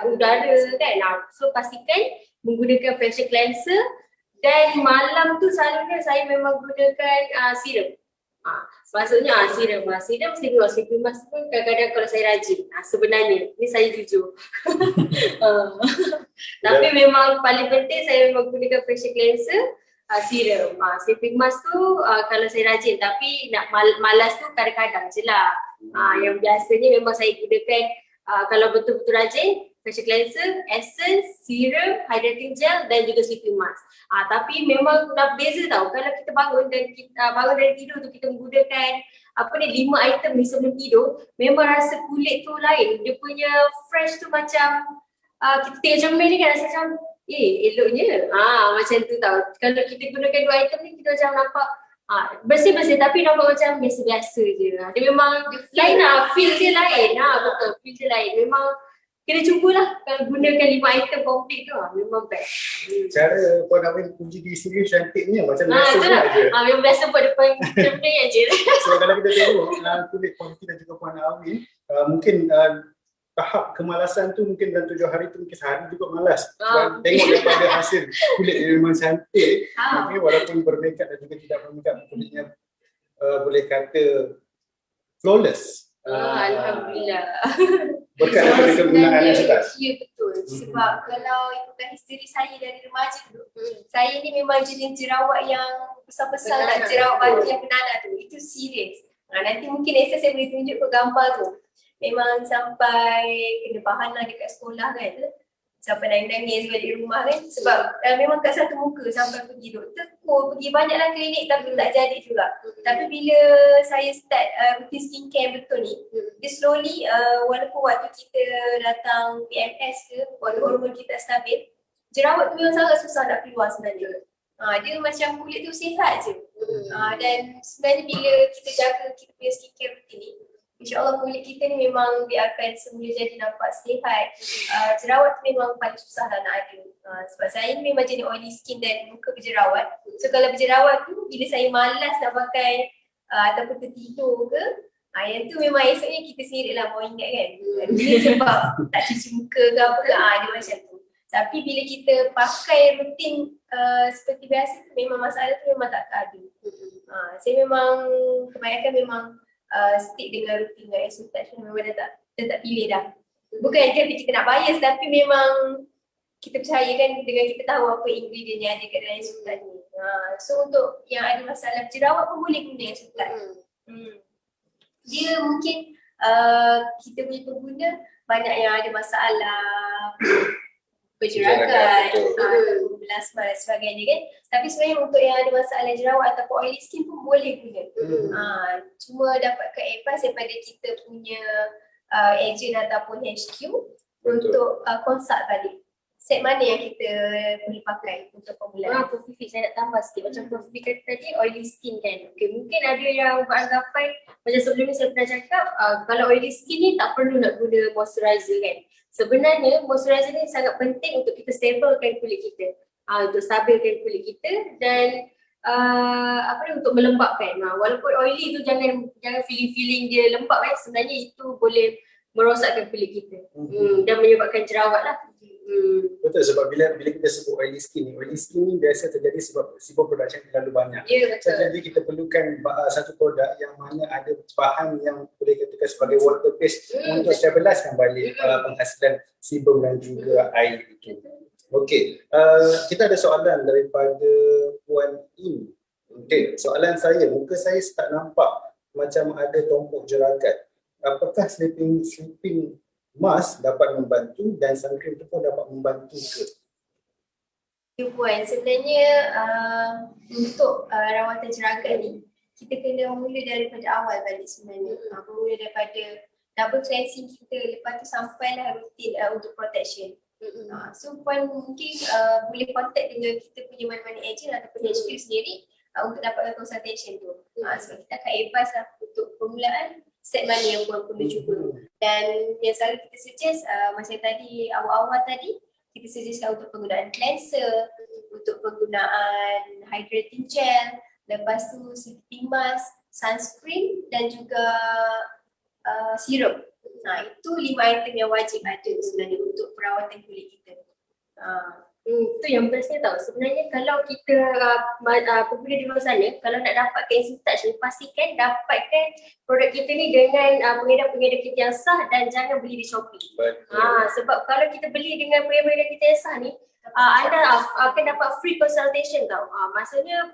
udara kan. So pastikan menggunakan facial cleanser dan malam tu selalunya saya memang gunakan serum. Maksudnya serum mesti guna sleeping mask pun kadang-kadang kalau saya rajin. Sebenarnya ni saya jujur. Tapi memang paling penting saya memang gunakan facial cleanser, serum. Sleeping mask tu kalau saya rajin, tapi nak malas tu kadang-kadang je lah. Yang biasanya memang saya gunakan kalau betul-betul rajin, facial cleanser, essence, serum, hydrating gel dan juga sleeping mask. Tapi memang dah beza tau. Kalau kita bangun dan kita bangun dari tidur tu kita menggunakan 5 item ni sebelum tidur, memang rasa kulit tu lain. Dia punya fresh tu macam kita tengok cermin ni kan rasa macam eloknya. Macam tu tau. Kalau kita gunakan 2 item ni kita macam nampak bersih-bersih tapi nampak macam biasa-biasa je. Dia memang lain lah, feel dia lain. Betul, feel dia lain. Memang kena cubalah kalau gunakan 5 item komplit tu memang best. Cara Puan Arwin puji diri sendiri cantiknya macam biasa saja. Memang biasa buat depan cermin aje. So kalau kita tengok kulit Puan Fifi dan juga Puan Arwin, mungkin tahap kemalasan tu mungkin dalam 7 hari tu mungkin sehari juga malas. Sebab tengok daripada hasil kulit dia memang cantik. Tapi walaupun bermakeup dan juga tidak bermakeup, kulitnya boleh kata flawless. Alhamdulillah. Berkat daripada kegunaan yang cerdas. Ya betul. Sebab kalau ikutkan history saya dari remaja dulu, saya ni memang jenis jerawat yang besar-besar tak, jerawat baju yang bernanah tu. Itu serius. Nanti mungkin next saya boleh tunjuk ke gambar tu. Memang sampai kena bahan lah dekat sekolah kan. Sampai nangis balik rumah kan. Sebab memang kat satu muka sampai pergi doktor, pergi banyaklah klinik tapi tak jadi juga. Tapi bila saya start rutin skincare betul ni, dia slowly walaupun waktu kita datang PMS ke, waktu hormon kita stabil, jerawat tu memang sangat susah nak keluar sebenarnya. Dia macam kulit tu sihat je. Dan sebenarnya bila kita jaga kita punya skincare rutin ni, InsyaAllah kulit kita ni memang dia akan semula jadi nampak sihat. Jerawat tu memang paling susah lah nak ada. Sebab saya ni memang jenis oily skin dan muka berjerawat. So kalau berjerawat tu bila saya malas nak pakai ataupun tertidur ke, yang tu memang esoknya kita sendiri lah mau ingat kan. Dia sebab tak cuci muka ke apa ke, dia macam tu. Tapi bila kita pakai rutin seperti biasa tu memang masalah tu memang tak ada. Saya memang kebanyakan memang stick dengan rutin dengan Aesop Touch memang dah tak pilih dah. Bukan kita nak bias tapi memang kita percaya kan dengan kita tahu apa ingredient yang ada kat dalam Aesop Touch ni. So untuk yang ada masalah jerawat pun boleh guna Aesop Touch. Dia mungkin kita punya pengguna banyak yang ada masalah berjeragat, belasma dan sebagainya kan. Tapi sebenarnya untuk yang ada masalah jerawat ataupun oily skin pun boleh guna. Cuma dapatkan advice daripada kita punya agent ataupun HQ untuk consult balik. set mana yang kita boleh pakai untuk permulaan. Coffee Fit saya nak tambah sikit. Macam Coffee Fit kata tadi oily skin kan. Okay, mungkin ada yang beranggapan macam sebelum ni saya pernah cakap kalau oily skin ni tak perlu nak guna moisturizer kan. Sebenarnya moisturizer ni sangat penting untuk kita stablekan kulit kita. Untuk stabilkan kulit kita dan untuk melembapkan. Walaupun oily tu jangan feeling dia lembap kan. Sebenarnya itu boleh merosakkan kulit kita. Dan menyebabkan jerawat lah. Betul, sebab bila kita sebut oily skin ni biasa terjadi sebab sebab production terlalu banyak. Ya, betul. Jadi kita perlukan satu produk yang mana ada bahan yang boleh katakan sebagai water based untuk stabilizekan balik penghasilan sebum dan juga air itu. Okey, kita ada soalan daripada Puan In. Okey, soalan saya, muka saya start nampak macam ada tompok jeragat. Apakah sleeping mask dapat membantu dan sun cream tu pun dapat membantu ke? Ya Puan, sebenarnya untuk rawatan jeragat ni kita kena mula daripada awal balik sebenarnya. Mula daripada double cleansing kita, lepas tu sampailah rutin untuk protection. So Puan mungkin boleh contact dengan kita punya mana-mana agent ataupun HQ sendiri untuk dapatkan consultation tu. Sebab kita akan advise lah untuk permulaan set mana yang Puan perlu cuba. Dan yang selalu kita suggest macam tadi awal-awal tadi kita suggestkan untuk penggunaan cleanser, untuk penggunaan hydrating gel, lepas tu sleeping mask, sunscreen dan juga serum. Itu 5 item yang wajib ada sebenarnya untuk perawatan kulit kita. Itu yang bestnya tau. Sebenarnya kalau kita pengguna di luar sana, kalau nak dapatkan Easy Touch ni, pastikan dapatkan produk kita ni dengan pengedar-pengedar kita yang sah dan jangan beli di Shopee. Sebab kalau kita beli dengan pengedar-pengedar kita yang sah ni, anda akan dapat free consultation tau. Maksudnya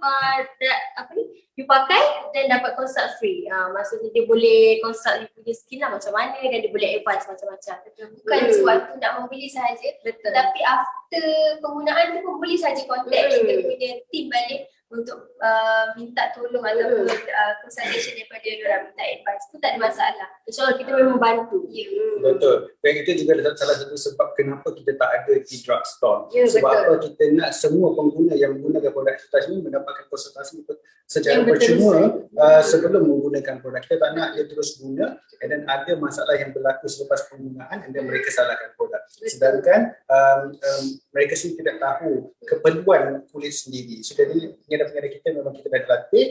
you pakai dan dapat consult free. Maksudnya dia boleh consult you punya skin lah macam mana dan dia boleh advance macam-macam. Bukan sewaktu nak membeli sahaja, tapi after penggunaan tu pun boleh saja contact kita punya team balik untuk minta tolong ataupun consultation daripada diorang, minta advice pun tak ada masalah. InsyaAllah kita memang bantu. Betul. Dan itu juga salah satu sebab kenapa kita tak ada di drugstore. Ya, sebab betul. apa kita nak semua pengguna yang menggunakan produk kita ini mendapatkan konsultasi secara percuma sebelum menggunakan produk. Kita tak nak dia terus guna dan ada masalah yang berlaku selepas penggunaan dan mereka salahkan produk. Sedangkan mereka sendiri tidak tahu keperluan kulit sendiri. So jadi pengedar-pengedar kita memang kita dah dilatih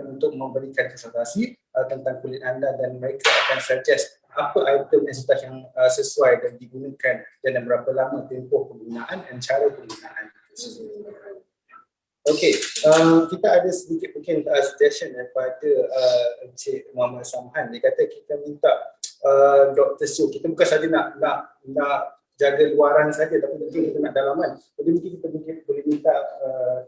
untuk memberikan konsultasi tentang kulit anda dan mereka akan suggest apa item estetik yang sesuai dan digunakan dan berapa lama tempoh penggunaan dan cara penggunaan. Okey, kita ada sedikit mungkin suggestion daripada Encik Muhammad Samhan. Dia kata kita minta Dr. Sio, kita bukan saja nak jaga luaran saja tapi mungkin kita nak dalaman. Jadi mungkin kita boleh minta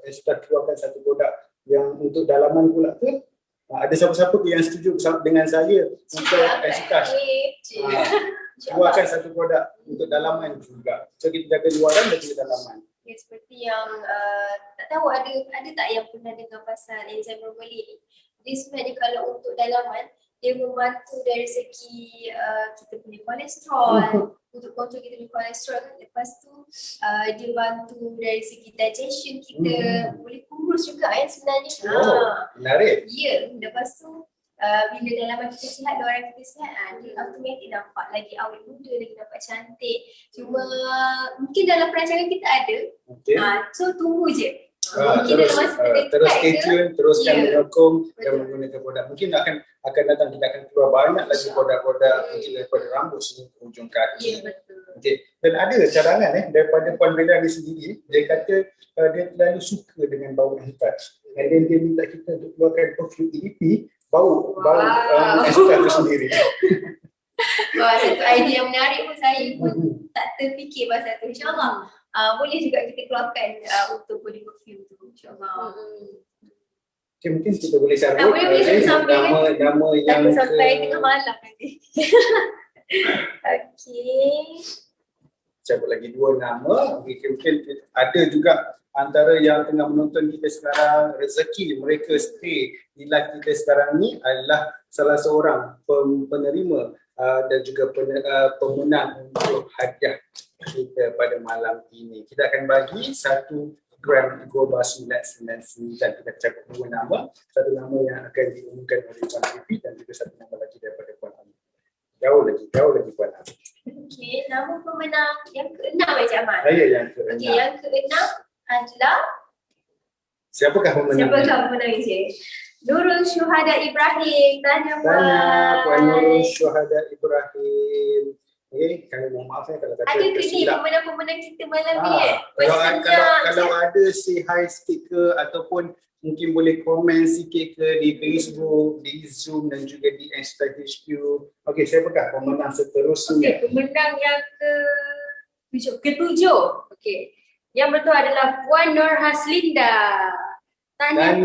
sudah keluarkan satu produk yang untuk dalaman pula ke? Ada siapa-siapa yang setuju dengan saya untuk Encik keluarkan satu produk untuk dalaman juga. So kita jaga luaran dan juga dalaman. Ya, seperti yang tak tahu ada tak yang pernah dengar pasal enzim brokoli ni. Dia sebenarnya kalau untuk dalaman dia membantu dari segi kita punya kolesterol, untuk kontrol kita punya kolesterol. Lepas tu dia bantu dari segi digestion kita, boleh kurus juga sebenarnya. Menarik. Ya, lepas tu bila dalaman kita sihat, luaran kita sihat, dia automatik nampak lagi awet muda, lagi nampak cantik. Cuma mungkin dalam perancangan kita ada, so tunggu je. Terus stay tune, teruskan menyokong dan menggunakan produk. Mungkin akan datang, kita akan keluar banyak lagi produk-produk mungkin daripada rambut sehingga ke ujung kaki. Okay. Dan ada cadangan daripada Puan Bella ni sendiri. Dia kata dia terlalu suka dengan bau touch. Dan dia minta kita untuk keluarkan perfume EDP bau estetik itu sendiri. Satu idea yang menarik pun saya pun tak terfikir pasal tu. InsyaAllah boleh juga kita keluarkan untuk body perfume tu, insyaAllah. Okay, mungkin kita boleh sambut nama yang sampai tengah malam nanti. Okey. Cabut lagi 2 nama. Mungkin ada juga antara yang tengah menonton kita sekarang, rezeki mereka stay di live kita sekarang ni adalah salah seorang penerima dan juga pemenang untuk hadiah kita pada malam ini. Kita akan bagi 1 gram Goba 999. Kita cakap 2 nama. Satu nama yang akan diumumkan oleh Puan Pipi dan juga satu nama lagi daripada Puan Ami. Jauh lagi Puan Ami. Okey, nama pemenang yang ke-6 Encik Ahmad. Saya yang ke-6. Okey, yang ke-6 adalah Siapakah pemenang? pemenang Encik? Nurul Syuhada Ibrahim. Tahniah Puan Nurul Syuhada Ibrahim. Kami mohon maaf kalau kata ada ke ni tersilap. pemenang-pemenang kita malam ni Kalau ada say hi sikit ke ataupun mungkin boleh komen sikit ke di Facebook, di Zoom dan juga di Instagram HQ. Okey, siapakah pemenang seterusnya? Pemenang yang ketujuh. Okey. Yang betul adalah Puan Nur Haslinda. Tahniah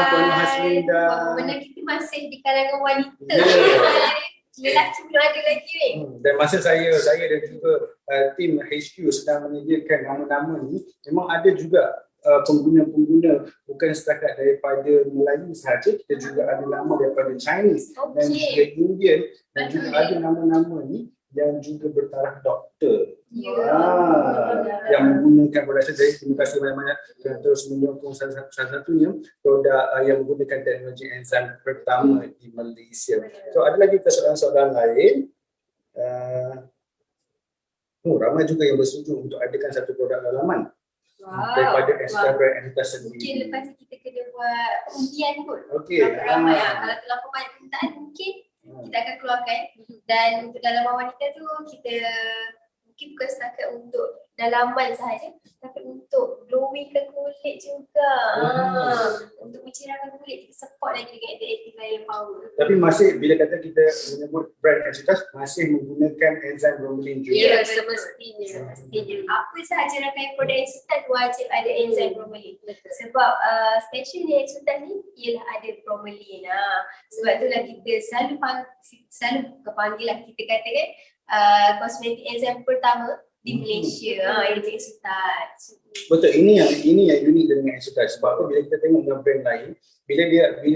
Puan Haslinda. Pemenang kita masih di kalangan wanita. Ya. Lelaki belum ada lagi ni. Dan masa saya dan juga tim HQ sedang menyediakan nama-nama ni, memang ada juga pengguna-pengguna bukan setakat daripada Melayu sahaja, kita juga ada nama daripada Chinese dan juga Indian dan juga ada nama-nama ni yang juga bertaraf doktor. Yang menggunakan produk saya. Jadi terima kasih banyak-banyak yang terus menyokong salah satunya produk yang menggunakan teknologi enzim pertama di Malaysia. So ada lagi soalan-soalan lain. Ramai juga yang bersetuju untuk adakan satu produk dalaman daripada Instagram entitas sendiri. Mungkin lepas ni kita kena buat undian kot. Okey. Ramai kalau terlalu banyak permintaan mungkin kita akan keluarkan. Dan untuk dalaman wanita tu kita mungkin bukan setakat untuk dalaman sahaja, tapi untuk glowingkan kulit juga. Untuk mencerahkan kulit, kita support lagi dengan anti-aging layer power. Tapi masih bila kata kita menyebut brand entitas masih menggunakan enzim bromelain juga. Ya, semestinya. Apa sahaja rangkaian produk Ensutan wajib ada enzim bromelain. Sebab specialnya Ensutan ni ialah ada bromelain. Sebab itulah kita selalu panggil lah, kita katakan kosmetik enzim pertama di Malaysia, iaitu Ensutan. Betul, ini yang unik dengan Ensutan. Sebab apa, bila kita tengok dengan brand lain, bila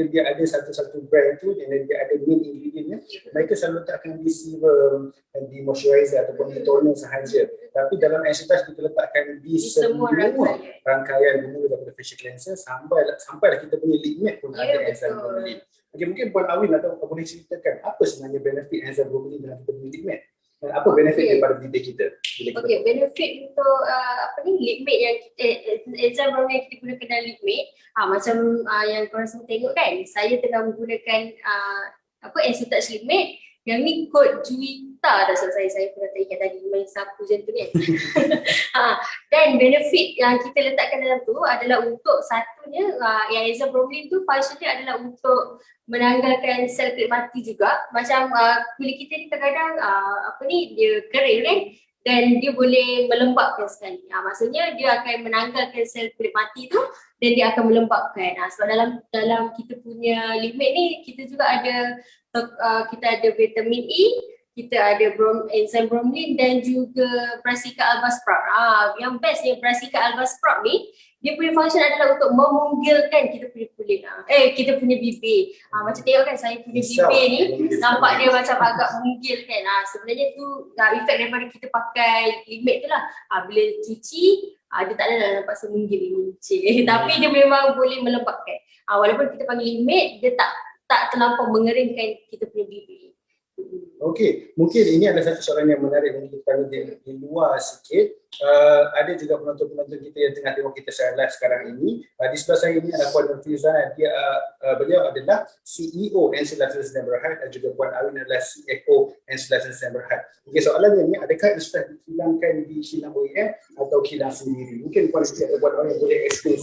dia ada satu-satu brand tu dan dia ada main ingredientnya, mereka selalu letakkan di serum, di moisturizer ataupun di toner sahaja. Tapi dalam Ensutan kita letakkan di semua rangkaian mula daripada facial cleanser sampailah kita punya lip matte pun ada enzim bromelain. Okay, mungkin Puan Awin atau boleh ceritakan apa sebenarnya benefit enzim bromelain dalam kita punya lip matte? Dan apa benefit daripada bibir kita? Benefit untuk lip matte yang kita enzim bromelain yang kita gunakan dalam lip matte, macam yang korang semua tengok kan, saya tengah menggunakan Ensutan lip matte. Yang ni kod Juwita dah saya pernah ingat tadi main sapu macam tu kan. Dan benefit yang kita letakkan dalam tu adalah untuk satunya yang enzim bromelain tu functionnya adalah untuk menanggalkan sel kulit mati juga. Macam kulit kita ni kadang-kadang dia kering kan, dan dia boleh melembabkan sekali. Maksudnya dia akan menanggalkan sel kulit mati tu dan dia akan melembabkan. Sebab dalam kita punya lip matte ni kita juga ada vitamin E, kita ada enzim bromelain dan juga Brassica alba sprout. Yang bestnya Brassica alba sprout ni, dia punya function adalah untuk memunggilkan kita punya kulit. Kita punya bibir. Macam tengok kan saya punya bibir ni nampak dia macam agak munggil kan. Sebenarnya tu efek daripada kita pakai lip matte tu lah. Bila cuci dia tak ada nampak semunggil ni. Tapi dia memang boleh melembabkan. Walaupun kita panggil lip matte, dia tak terlampau mengeringkan kita punya bibir. Okey, mungkin ini adalah satu soalan yang menarik untuk kita tanya di luar sikit. Ada juga penonton-penonton kita yang tengah tengok kita secara live sekarang ini. Di sebelah saya ini adalah Puan Nurfiza. Beliau adalah CEO Ensutan Berhad dan juga Puan Awin adalah CFO Ensutan Berhad. Okey, soalannya ni, adakah sudah dihilangkan di kilang OEM atau kilang sendiri? Mungkin Puan Nurfiza atau Puan Awin boleh explain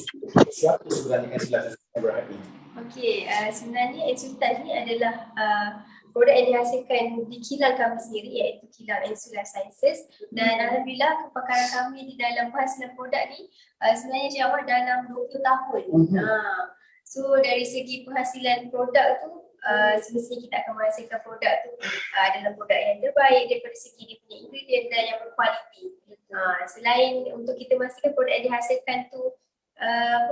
siapa sebenarnya Ensutan Berhad ini. Okey, sebenarnya Ensutan ni adalah produk yang dihasilkan di kilang kami sendiri, iaitu kilang Ensulife Sciences. Dan alhamdulillah kepakaran kami di dalam penghasilan produk ni sebenarnya jauh dalam 20 tahun. So dari segi penghasilan produk tu semestinya kita akan menghasilkan produk tu adalah produk yang terbaik daripada segi dia punya ingredient dan yang berkualiti. Selain untuk kita memastikan produk yang dihasilkan tu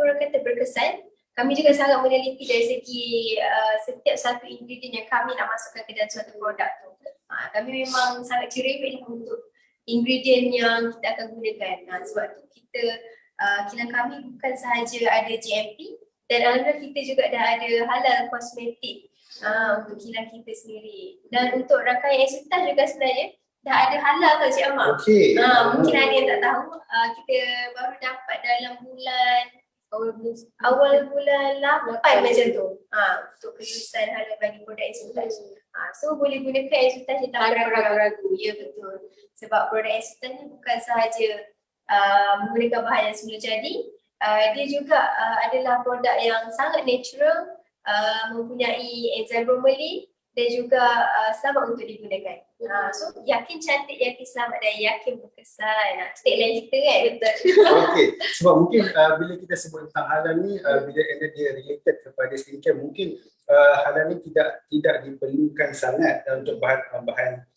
orang kata berkesan, kami juga sangat meneliti dari segi setiap satu ingredient yang kami nak masukkan ke dalam suatu produk tu. Kami memang sangat cerewet untuk ingredient yang kita akan gunakan. Sebab tu kita kilang kami bukan sahaja ada GMP dan alhamdulillah kita juga dah ada halal kosmetik untuk kilang kita sendiri. Dan untuk rangkaian Esutas juga sebenarnya dah ada halal tau Cik Amal. Okey. Mungkin ada yang tak tahu, kita baru dapat dalam bulan awal bulan 8 macam tu. Untuk kelulusan halal bagi produk Esutas. So boleh gunakan Esutas ni tanpa ragu-ragu. Ya betul. Sebab produk Esutas ni bukan sahaja menggunakan bahan yang semula jadi, dia juga adalah produk yang sangat natural, mempunyai enzim bromelain dan juga selamat untuk digunakan. So yakin cantik, yakin selamat dan yakin berkesan. Tagline kita kan, betul. Okey, sebab mungkin bila kita sebut tentang halal ni, bila dia related kepada skincare, mungkin halal ni tidak diperlukan sangat untuk bahan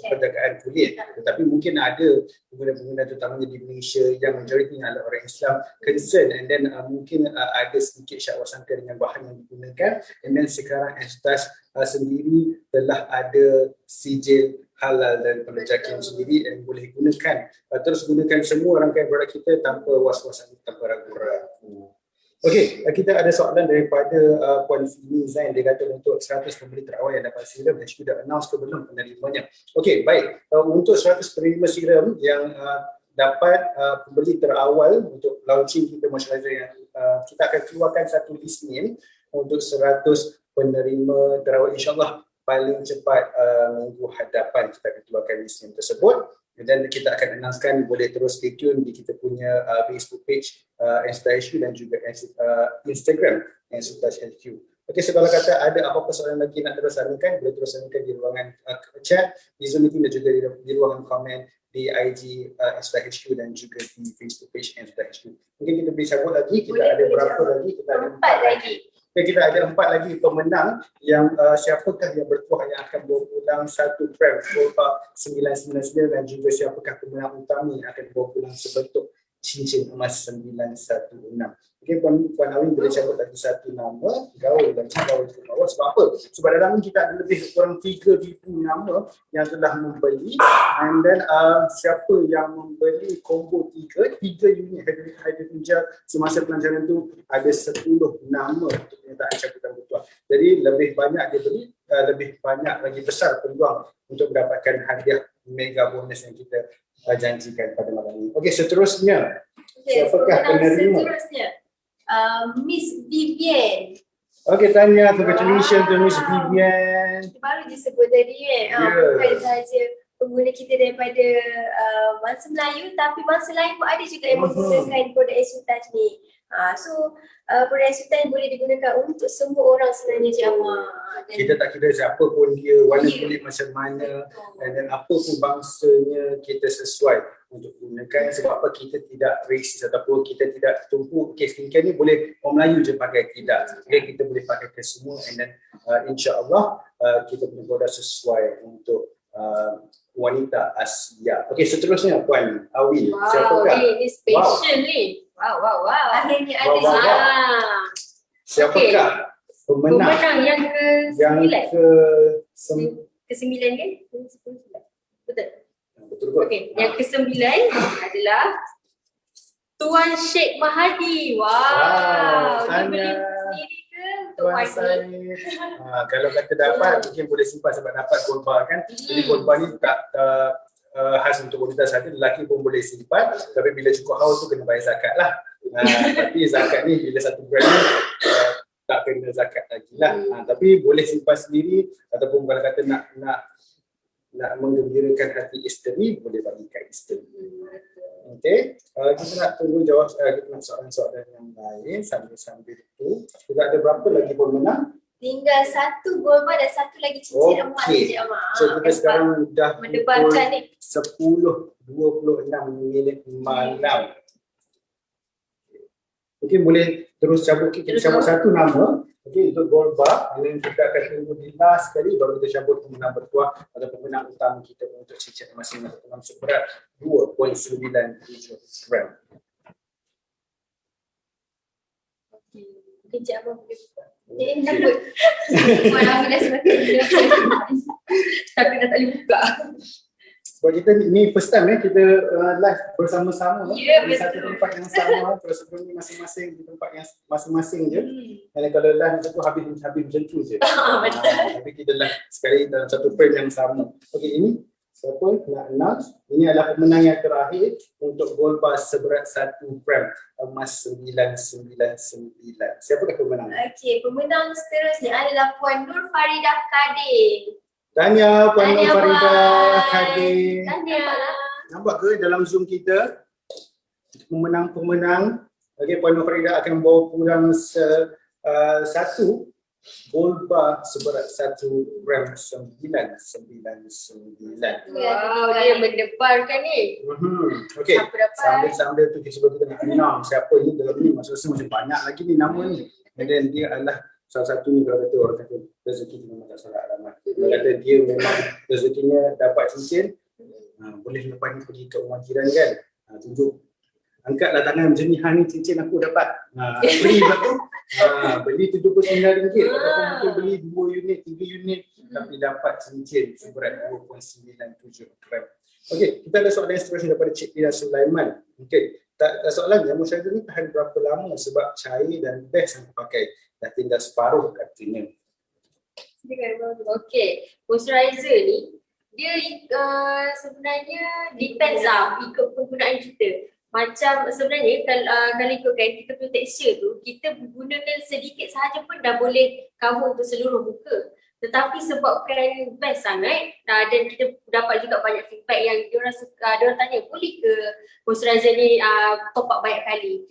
penjagaan kulit. Tetapi mungkin ada pengguna-pengguna terutamanya di Malaysia yang majoritinya adalah orang Islam concern, and then mungkin ada sedikit syak wasangka dengan bahan yang digunakan, and then sekarang Esutas sendiri telah ada sijil halal dan penjajakan sendiri dan boleh gunakan, terus gunakan semua rangkaian produk kita tanpa was-was, tanpa ragu-ragu. Okey, kita ada soalan daripada Puan Fini Zain. Dia kata untuk 100 pembeli terawal yang dapat serum, HQ dah announce ke belum penerimanya? Okey, baik. Untuk 100 penerima serum yang dapat pembeli terawal untuk launching kita moisturizer yang kita akan keluarkan satu list name untuk 100 penerima terawal, insyaAllah paling cepat minggu hadapan kita akan keluarkan list name tersebut. Dan kita akan announcekan, boleh terus stay tune di kita punya Facebook page Esutas HQ dan juga Instagram Esutas HQ. Okey, so kalau kata ada apa-apa soalan lagi nak terus sarankan, boleh terus sarankan di ruangan chat, di Zoom meeting dan juga di ruangan komen di IG Esutas HQ dan juga di Facebook page Esutas HQ. Mungkin kita boleh cabut lagi, kita ada berapa lagi? Kita ada 4 lagi. Dan kita ada 4 lagi pemenang yang siapakah yang bertuah yang akan bawa pulang 1 gram Golba 999 dan juga siapakah pemenang utama yang akan bawa pulang sebentuk cincin emas 916. Okey, Puan Awin boleh cabut lagi satu nama, gaul dan gaul ke bawah. Sebab apa? Sebab dalam ni kita ada lebih kurang 3,000 nama yang telah membeli, and then siapa yang membeli combo 3 unit hydrogen semasa pelancaran tu ada 10 nama untuk penyertaan cabutan bertuah. Jadi lebih banyak dia beli, lebih banyak lagi besar peluang untuk mendapatkan hadiah mega bonus yang kita janjikan pada malam ini. Okey, seterusnya. Siapakah penerima? Seterusnya Miss Vivian. Okey, tanya congratulations to Miss Vivian. Kita baru disebut tadi kan, bukan sahaja pengguna kita daripada bangsa Melayu, tapi bangsa lain pun ada juga yang menggunakan produk Esutas ni. So produk Esutas boleh digunakan untuk semua orang sebenarnya, Cik Amal. Kita tak kira siapa pun dia, warna kulit macam mana, dan apa pun bangsanya kita sesuai untuk gunakan. Sebab apa? Kita tidak racist ataupun kita tidak tumpu skincare ni boleh orang Melayu je pakai, tidak. Okay, kita boleh pakai ke semua, and then insya-Allah kita punya produk sesuai untuk wanita Asia. Okey, seterusnya Puan Awi. Siapakah? Ini special ni. Wow. Akhirnya ada Siapakah pemenang yang ke-9? ke-9 kan? Betul. Betul kot. Okey, yang ke-9 adalah Tuan Sheikh Mahadi. Wow. Dia beli sendiri ke untuk Tuan Mahadi? Kalau kata dapat, mungkin boleh simpan sebab dapat Golba kan. Jadi Golba ni tak khas untuk wanita saja, lelaki pun boleh simpan. Tapi bila cukup haus tu kena bayar zakat lah. Tapi zakat ni bila 1 gram ni tak kena zakat lagi lah. Tapi boleh simpan sendiri, ataupun kalau kata nak menggembirakan hati isteri, boleh bagikan isteri. Okey, kita nak tunggu jawab, kita nak soalan-soalan yang lain sambil-sambil itu. Kita ada berapa lagi pemenang? Tinggal 1 Golba dan 1 lagi cincin emas, Cik Amal. So kita sekarang dah mendebarkan ni 10:26 minit malam. Mungkin boleh terus cabut, kita cabut satu nama. Okey, untuk Golba, dan kita akan tunggu di last sekali baru kita cabut pemenang bertuah atau pemenang utama kita untuk cincin emas yang seberat 2.97 gram. Okey, Cik Amal boleh buka. Takut. Puan Amin dah semakin tapi dah tak boleh buka. Sebab kita ni first time kita live bersama-sama Ya, di satu betul. tempat yang sama. Terus sebelum ni masing-masing di tempat yang masing-masing je. Dan kalau live macam tu habis macam tu je. Betul. Tapi kita live sekali dalam satu frame yang sama. Okey, ini siapa nak announce? Ini adalah pemenang yang terakhir untuk gold bar seberat 1 gram emas 999. Siapakah pemenang? Okey, pemenang seterusnya adalah Puan Nur Faridah Kadir. Tahniah Puan Nur Tahniah, Faridah Puan. Kadir. Tahniah. Nampak ke dalam Zoom kita pemenang-pemenang. Okey, Puan Nur Faridah akan bawa pulang satu gold bar seberat 1 gram 999. Wow, dia mendebarkan ni. Okey, Siapa dapat? sambil tu kita sebab kita nak kenal siapa ni dalam ni, masa-masa macam banyak lagi ni nama ni. And then dia adalah salah satu ni kalau kata orang kata rezeki memang tak salah alamat. Kalau kata dia memang rezekinya dapat cincin, boleh lepas ni pergi ke rumah jiran kan, tunjuk, angkatlah tangan macam ni, ni cincin aku dapat. Beli pula tu. Beli RM79 ataupun mungkin beli 2 unit, 3 unit tapi dapat cincin seberat 2.97 gram. Okey, kita ada soalan yang seterusnya daripada Cik Ira Sulaiman. Okey, soalan yang moisturizer ni tahan berapa lama sebab cair dan best yang pakai dah tinggal separuh katanya. Okey, moisturizer ni dia sebenarnya depends ikut penggunaan kita. Macam sebenarnya kalau ikutkan kita punya tekstur tu, kita gunakan sedikit sahaja pun dah boleh cover untuk seluruh muka. Tetapi sebabkan best sangat dan kita dapat juga banyak feedback yang diorang tanya, boleh ke moisturizer ni top up banyak kali?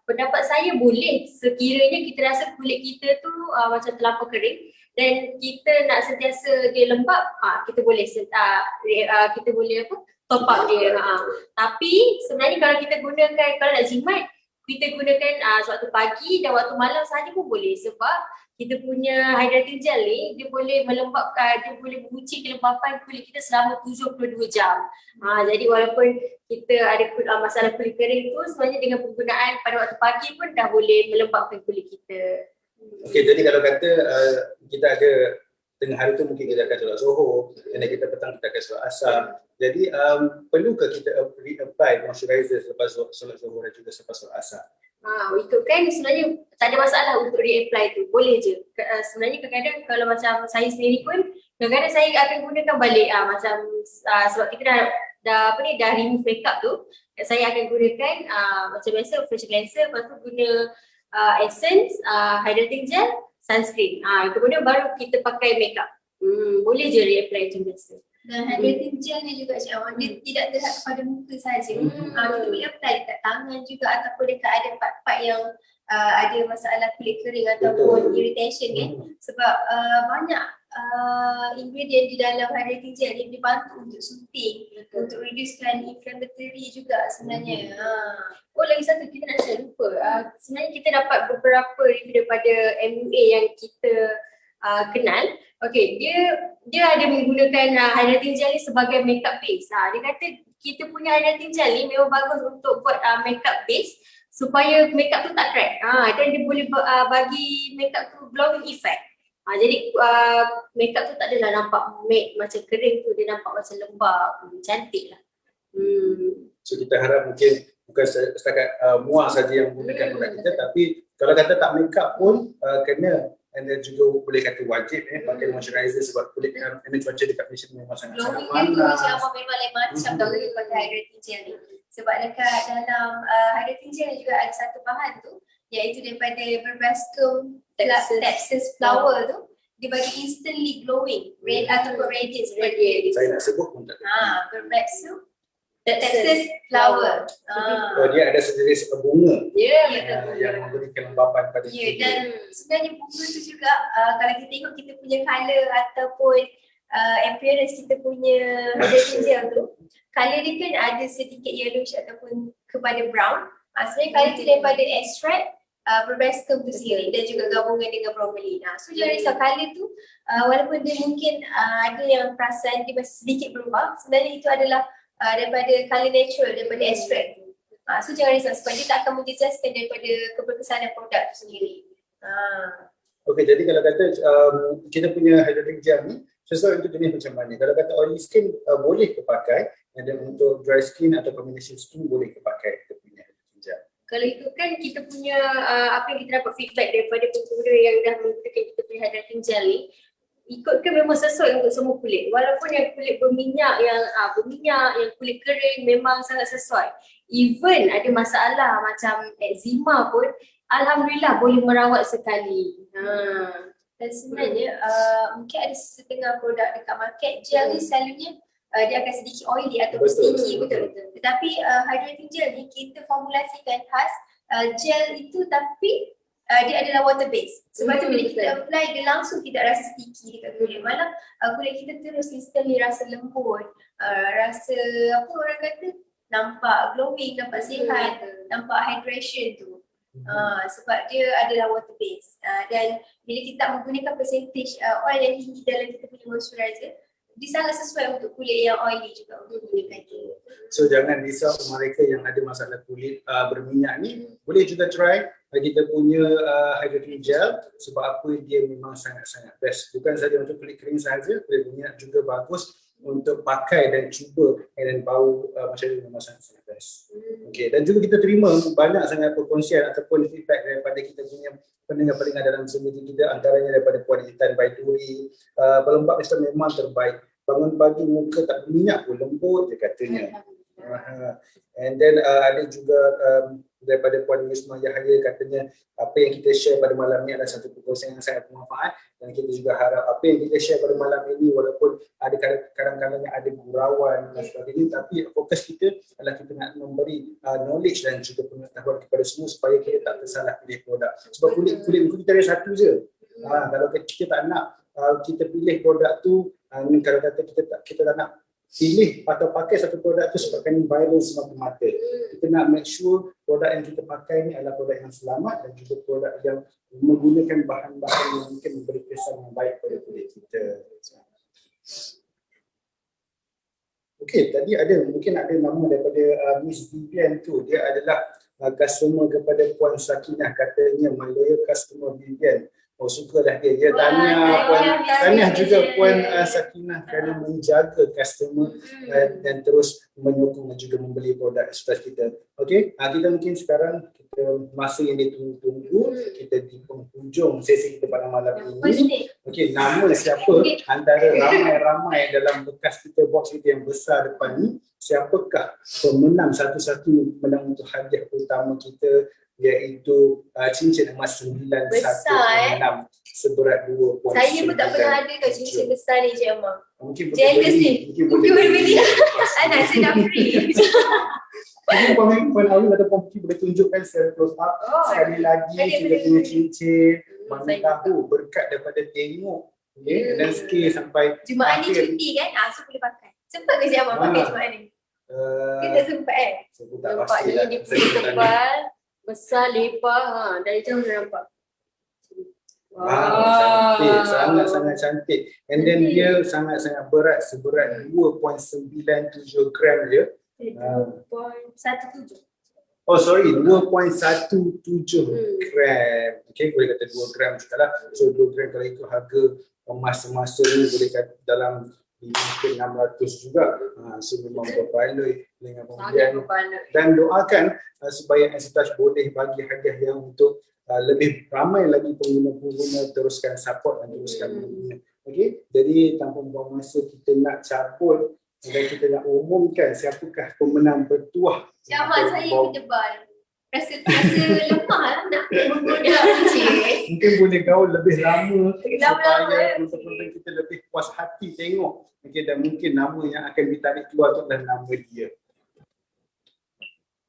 Pendapat saya boleh sekiranya kita rasa kulit kita tu macam terlampau kering dan kita nak sentiasa dia lembap, kita boleh kita boleh top up dia. Tapi sebenarnya kalau kita gunakan, kalau nak jimat, kita gunakan waktu pagi dan waktu malam sahaja pun boleh, sebab kita punya hydrating gel ni dia boleh melembapkan, dia boleh mengunci kelembapan kulit kita selama 72 jam. Jadi walaupun kita ada masalah kulit kering tu, sebenarnya dengan penggunaan pada waktu pagi pun dah boleh melembapkan kulit kita. Okey, jadi kalau kata kita ada tengah hari tu mungkin kita akan solat Zuhur, dan kita petang kita akan solat Asar. Jadi perlukah kita reapply moisturizer selepas solat Zuhur dan juga selepas solat Asar? Ikutkan sebenarnya tak ada masalah untuk reapply tu, boleh je. Sebenarnya kadang-kadang kalau macam saya sendiri pun, kadang-kadang saya akan gunakan balik macam sebab kita dah remove makeup tu, saya akan gunakan macam biasa facial cleanser, lepas tu guna essence, hydrating gel, sunscreen. Kemudian baru kita pakai makeup. Boleh je reapply macam biasa. Dan hydrating gel ni juga Cik, dia tidak terhad kepada muka saja. Kita boleh apply dekat tangan juga ataupun dekat ada part-part yang ada masalah kulit kering ataupun irritation kan. Sebab banyak ingredient di dalam hydrating gel ni dibantu untuk soothing, untuk reducekan inflammatory juga sebenarnya. Lagi satu kita nak share lupa. Sebenarnya kita dapat beberapa review daripada MUA yang kita kenal. Okey, dia ada menggunakan hydrating gel ni sebagai makeup base. Dia kata kita punya hydrating gel ni memang bagus untuk buat makeup base supaya makeup tu tak crack. Dan dia boleh bagi makeup tu glowing effect. Jadi makeup tu tak adalah nampak matte macam kering tu, dia nampak macam lembab, cantik lah. So kita harap mungkin bukan setakat muar saja yang menggunakan produk kita, tapi kalau kata tak makeup pun kena. Dan juga boleh kata wajib pakai moisturizer sebab kulit cuaca dekat Malaysia memang sangat-sangat Glowing dia tu panas. macam memang lain macam kalau kita pakai hydrating gel ni. Sebab dekat dalam hydrating gel juga ada satu bahan tu, iaitu daripada Verbascum Texas flower tu, dia bagi instantly glowing, red ataupun radiance. Saya nak sebut pun tak tahu. Verbascum Texas flower. Dia ada sejenis bunga Betul. yang memberikan lembapan pada kulit. Dan sebenarnya bunga tu juga kalau kita tengok kita punya colour ataupun appearance kita punya hydrating gel tu, colour dia kan ada sedikit yellowish ataupun kepada brown. Sebenarnya colour tu daripada extract Verbascum tu sendiri dan juga gabungan dengan bromelain. So jangan risau colour tu, walaupun dia mungkin ada yang perasan dia masih sedikit berubah, sebenarnya itu adalah daripada colour natural, daripada extract tu. So jangan risau sebab dia tak akan menjejaskan daripada keberkesanan produk tu sendiri. Okey, jadi kalau kata kita punya hydrating gel ni Sesuai untuk jenis macam mana. Kalau kata oily skin boleh ke pakai, dan untuk dry skin atau combination skin boleh ke pakai kita punya hydrogen gel. Kalau itu kan kita punya apa yang kita dapat feedback daripada pengguna yang dah menggunakan kita punya hydrogen gel ni, ikutkan memang sesuai untuk semua kulit. Walaupun yang kulit berminyak, yang kulit kering memang sangat sesuai. Even ada masalah macam eczema pun, alhamdulillah boleh merawat sekali. Dan sebenarnya mungkin ada setengah produk dekat market gel ni selalunya dia akan sedikit oily atau sticky, betul. Tetapi hydrogen gel ni kita formulasikan khas gel itu, tapi dia adalah water based. Sebab tu bila kita apply, dia langsung tidak rasa sticky dekat kulit. Malah kulit kita terus instantly rasa lembut, rasa apa orang kata, nampak glowing, nampak sihat, nampak hydration tu. Sebab dia adalah water based. Dan bila kita menggunakan percentage oil yang tinggi dalam kita punya moisturizer, dia sangat sesuai untuk kulit yang oily juga untuk gunakan tu. So jangan risau mereka yang ada masalah kulit berminyak ni, boleh juga try kita punya hydrogen gel. Sebab apa, dia memang sangat-sangat best. Bukan saja untuk kulit kering sahaja, kulit berminyak juga bagus untuk pakai dan cuba, dan bau macam ni memang sangat-sangat best. Okay. Dan juga kita terima banyak sangat perkongsian ataupun feedback daripada kita punya pendengar-pendengar dalam community kita, antaranya daripada Puan Intan Baiduri, pelembab Mr. memang terbaik. Bangun pagi muka tak berminyak pun lembut, dia katanya. And then ada juga daripada Puan Yusma Yahya, katanya apa yang kita share pada malam ni adalah satu perkongsian yang sangat bermanfaat, dan kita juga harap apa yang kita share pada malam ini, walaupun ada kadang-kadang ada gurauan dan sebagainya, tapi fokus kita adalah kita nak memberi knowledge dan juga pengetahuan kepada semua supaya kita tak tersalah pilih produk. Sebab kulit muka kita ada satu je. Kalau kita tak nak kita pilih produk tu, kalau kata kita tak nak pilih atau pakai satu produk tu sebabkan viral semata-mata. Kita nak make sure produk yang kita pakai ni adalah produk yang selamat dan juga produk yang menggunakan bahan-bahan yang mungkin memberi kesan yang baik pada kulit kita. Okey, tadi mungkin ada nama daripada Miss Vivian tu. Dia adalah customer kepada Puan Sakinah, katanya my loyal customer Vivian. Oh, sukalah dia. Dia tanya juga Puan Sakinah kerana menjaga customer dan terus menyokong dan juga membeli produk eksklusif kita. Okey, kita mungkin sekarang masa yang ditunggu-tunggu, kita di penghujung sesi kita pada malam ini. Okey, nama siapa antara ramai-ramai dalam bekas kita box kita yang besar depan ni, siapakah pemenang satu-satu menang untuk hadiah utama kita, iaitu cincin emas 916 seberat 2.9. Saya pun tak pernah ada tau cincin besar ni, Cik Amang. Mungkin boleh beli. Anak saya dah free. Mungkin Puan Awi atau Puan Puki boleh tunjukkan secara close up sekali lagi kita punya cincin. Mana tahu berkat daripada tengok, dan skill sampai Jumaat ni cuti kan, so boleh pakai. Sempat ke Cik Amang pakai Jumaat ni? Kita sempat Nampaknya dia punya tebal, besar, lebar, dari jauh dah nampak. Cantik, sangat-sangat cantik. And then dia sangat-sangat berat, seberat 2.97 gram je. 2.17. Oh sorry, 2.17 gram. Okay, boleh kata 2 gram juga lah. So 2 gram kalau ikut harga emas-emas ni boleh kata dalam mungkin 600 juga. So memang berbaloi dengan pembelian. Dan doakan supaya Ensitage boleh bagi hadiah yang untuk lebih ramai lagi pengguna-pengguna teruskan support dan teruskan mengguna. Okay, jadi tanpa buang masa kita nak cabut dan kita nak umumkan siapakah pemenang bertuah. Siapa saya berdebar. Rasa lemah lah nak menggoda cincin. Mungkin boleh gaul lebih lama supaya penonton kita lebih puas hati tengok. Okay, dan mungkin nama yang akan ditarik keluar tu adalah nama dia.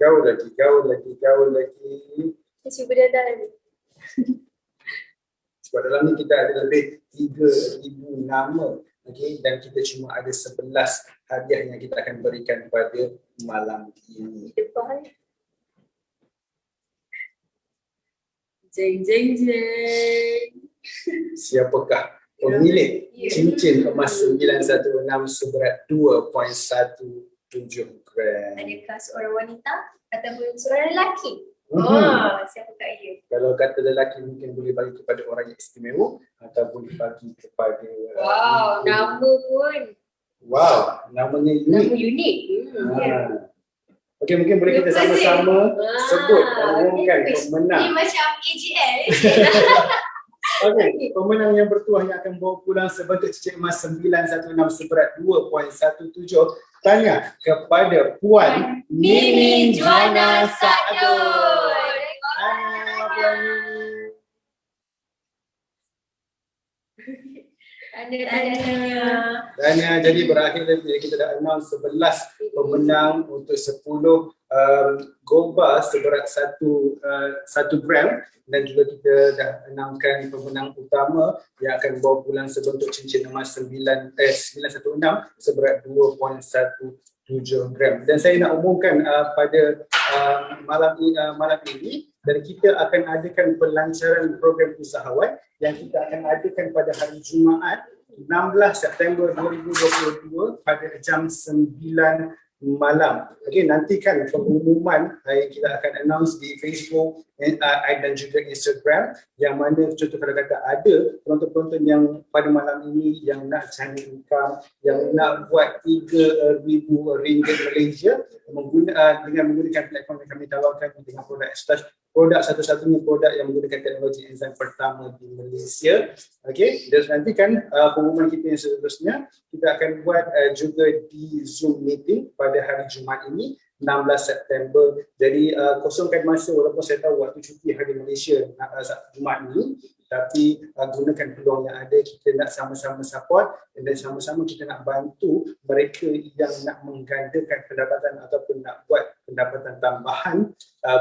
Gaul lagi. Saya cuba dah ni. Sebab dalam ni kita ada lebih 3,000 nama. Okay, dan kita cuma ada 11 hadiah yang kita akan berikan pada malam ini. Depan. Jeng. Siapakah pemilik cincin emas 916 seberat 2.17 gram? Adakah seorang wanita ataupun seorang lelaki? Siapakah ia? Kalau kata lelaki mungkin boleh bagi kepada orang yang istimewa atau boleh bagi kepada Wow, nama pun wow, namanya nama unik. unik. Okey, mungkin boleh kita sama-sama sebut umumkan pemenang. Ini macam AGL. Okey, pemenang yang bertuah yang akan bawa pulang sebentuk cicit emas 916 seberat 2.17 tanya kepada Puan Mimi Juana Sadun. Tanya Puan Mimi. Dan jadi berakhir kita dah announce 11 pemenang untuk 10 gold bar seberat 1 gram dan juga kita dah announcekan pemenang utama yang akan bawa pulang sebentuk cincin emas 916 seberat 2.17 gram. Dan saya nak umumkan pada malam ini dan kita akan adakan pelancaran program usahawan yang kita akan adakan pada hari Jumaat 16 September 2022 pada jam 9 malam. Okey, nantikan pengumuman yang kita akan announce di Facebook dan juga Instagram, yang mana contoh kalau kata ada penonton-penonton yang pada malam ini yang nak cari income, yang nak buat RM3,000 Malaysia dengan menggunakan platform yang kami tawarkan dengan produk Extrash, produk satu-satunya produk yang menggunakan teknologi enzim pertama di Malaysia. Okey, dan nantikan pengumuman kita yang seterusnya kita akan buat juga di Zoom meeting pada hari Jumaat ini 16 September. Jadi kosongkan masa, walaupun saya tahu waktu cuti hari Malaysia Jumaat ini, tapi gunakan peluang yang ada. Kita nak sama-sama support dan sama-sama kita nak bantu mereka yang nak menggandakan pendapatan ataupun nak buat pendapatan tambahan,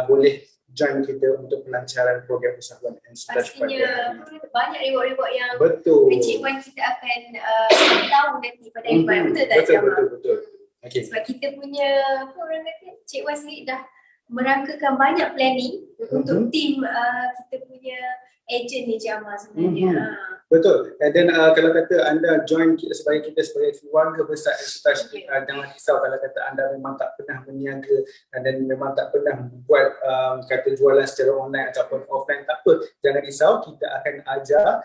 boleh join kita untuk pelancaran program usahawan Enstash pada hari ini. Pastinya banyak reward-reward yang Betul. Encik Wan kita akan tahu nanti pada event. Betul tak Cik Wan? Betul. Okay. Sebab kita punya, apa orang kata, Cik Wan sendiri dah merangkakan banyak planning untuk tim kita punya agent ni Cik Amal sebenarnya. Betul. Dan kalau kata anda join kita sebagai keluarga besar Enstash, jangan risau kalau kata anda memang tak pernah berniaga dan memang tak pernah buat kata jualan secara online ataupun offline, tak apa. Jangan risau, kita akan ajar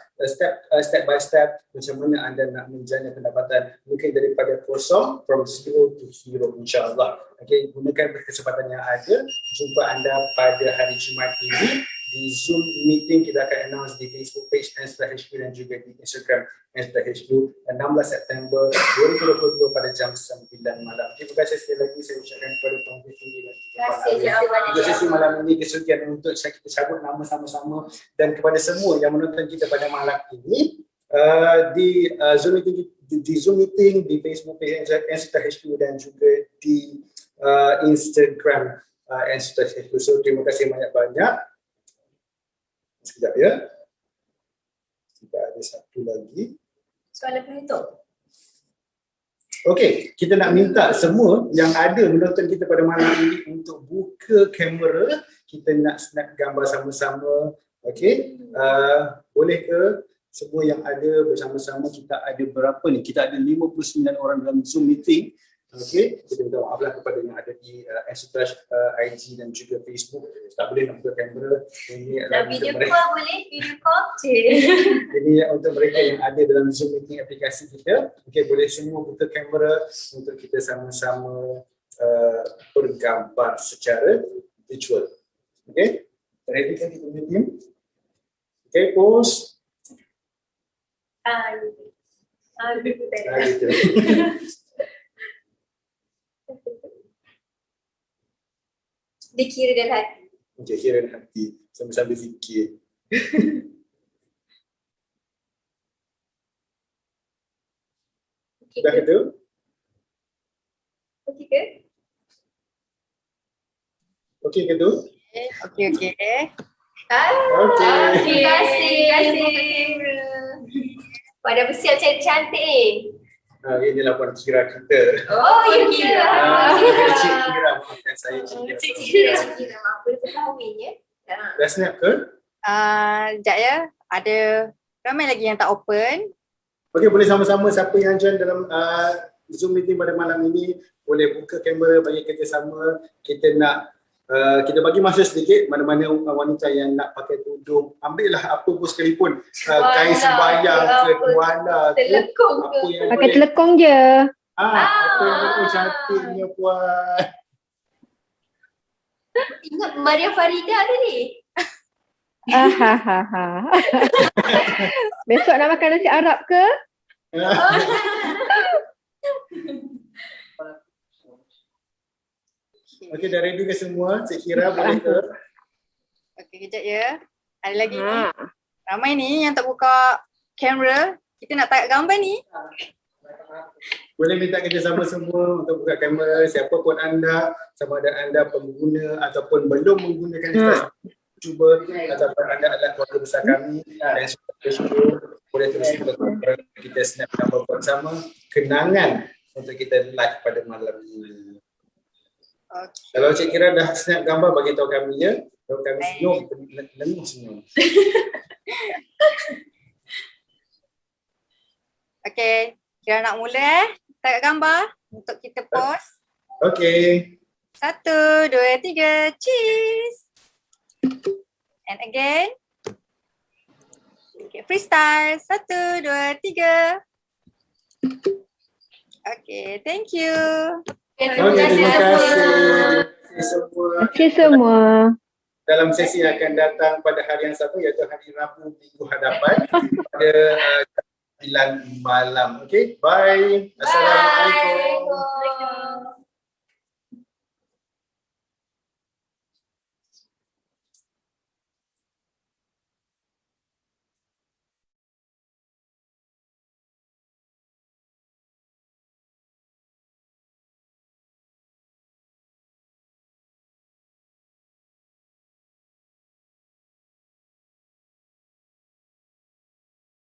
step by step macam mana anda nak menjana pendapatan mungkin daripada kosong, from zero to hero, insyaAllah. Okay, gunakan kesempatan yang ada. Jumpa anda pada hari Jumaat ini di Zoom meeting. Kita akan announce di Facebook page Enstash HQ dan juga di Instagram Enstash HQ 16 September 2022 pada jam 9 malam. Terima kasih sekali lagi saya ucapkan kepada Puan Tiffany dan juga sesi malam ini kesudian untuk kita cabut nama sama-sama, dan kepada semua yang menonton kita pada malam ini di Zoom meeting di Facebook page Enstash HQ dan juga di Instagram Enstash HQ. So terima kasih banyak-banyak. Sekejap ya. Kita ada satu lagi. Soalan penutup. Okey, kita nak minta semua yang ada menonton kita pada malam ini untuk buka kamera. Kita nak snap gambar sama-sama. Okey, boleh ke semua yang ada bersama-sama? Kita ada berapa ni? Kita ada 59 orang dalam Zoom meeting. Okey, kita minta maaflah kepada yang ada di Enstash IG dan juga Facebook. Tak boleh nak buka kamera. Ini adalah Video call boleh? Video call? Jadi untuk mereka yang ada dalam Zoom meeting aplikasi kita, okey, boleh semua buka kamera untuk kita sama-sama bergambar secara virtual. Okey, ready kan kita punya team? Okey, pause. Gitu. Dia kira dalam hati. Okey, kira dalam hati. Sambil-sambil fikir. Dah kata? Okey ke? Okey ke tu? Okey. Terima kasih. Pada bersiap cantik ni. Inilah Puan Kira kita. Oh, ya Kira. Cik Kira, maafkan saya Cik Kira. Cik Kira, maaf. Boleh berkahwin ya? Dah snap ke? Sekejap ya. Ada ramai lagi yang tak open. Okey, boleh sama-sama siapa yang join dalam Zoom meeting pada malam ini boleh buka kamera bagi kerjasama. Kita nak Kita bagi masa sedikit, mana-mana wanita yang nak pakai tudung, ambillah apa pun sekalipun, kain sembayang ke, wala ke, Telekong apa ke. yang Pakai boleh. telekong je. Apa yang boleh, cantiknya puan. Ingat Maria Farida tadi? Ahahaha. Besok nak makan nasi Arab ke? Okey, dah ready ke semua? Cik Kira boleh ke? Okey, kejap ya. Ada lagi ni. Ha. Ramai ni yang tak buka kamera. Kita nak tangkap gambar ni. Boleh minta kerjasama semua untuk buka kamera, siapa pun anda, sama ada anda pengguna ataupun belum menggunakan instasi, cuba ataupun anda adalah keluarga besar kami dan suka Facebook, boleh terus kita snap gambar bersama kenangan untuk kita live pada malam ini. Okey. Kalau Cik Kira dah snap gambar, bagi tahu kami ya. Kalau kami senyum, lenguh senyum. Okey. Kira nak mula tangkap gambar untuk kita post. Okey. 1, 2, 3, cheese. And again. Okay, freestyle. 1, 2, 3. Okay, thank you. Terima kasih semua. Terima kasih semua. Dalam sesi yang akan datang pada hari yang sama, iaitu hari Rabu minggu hadapan pada 9 malam. Okay, bye. Assalamualaikum. Assalamualaikum.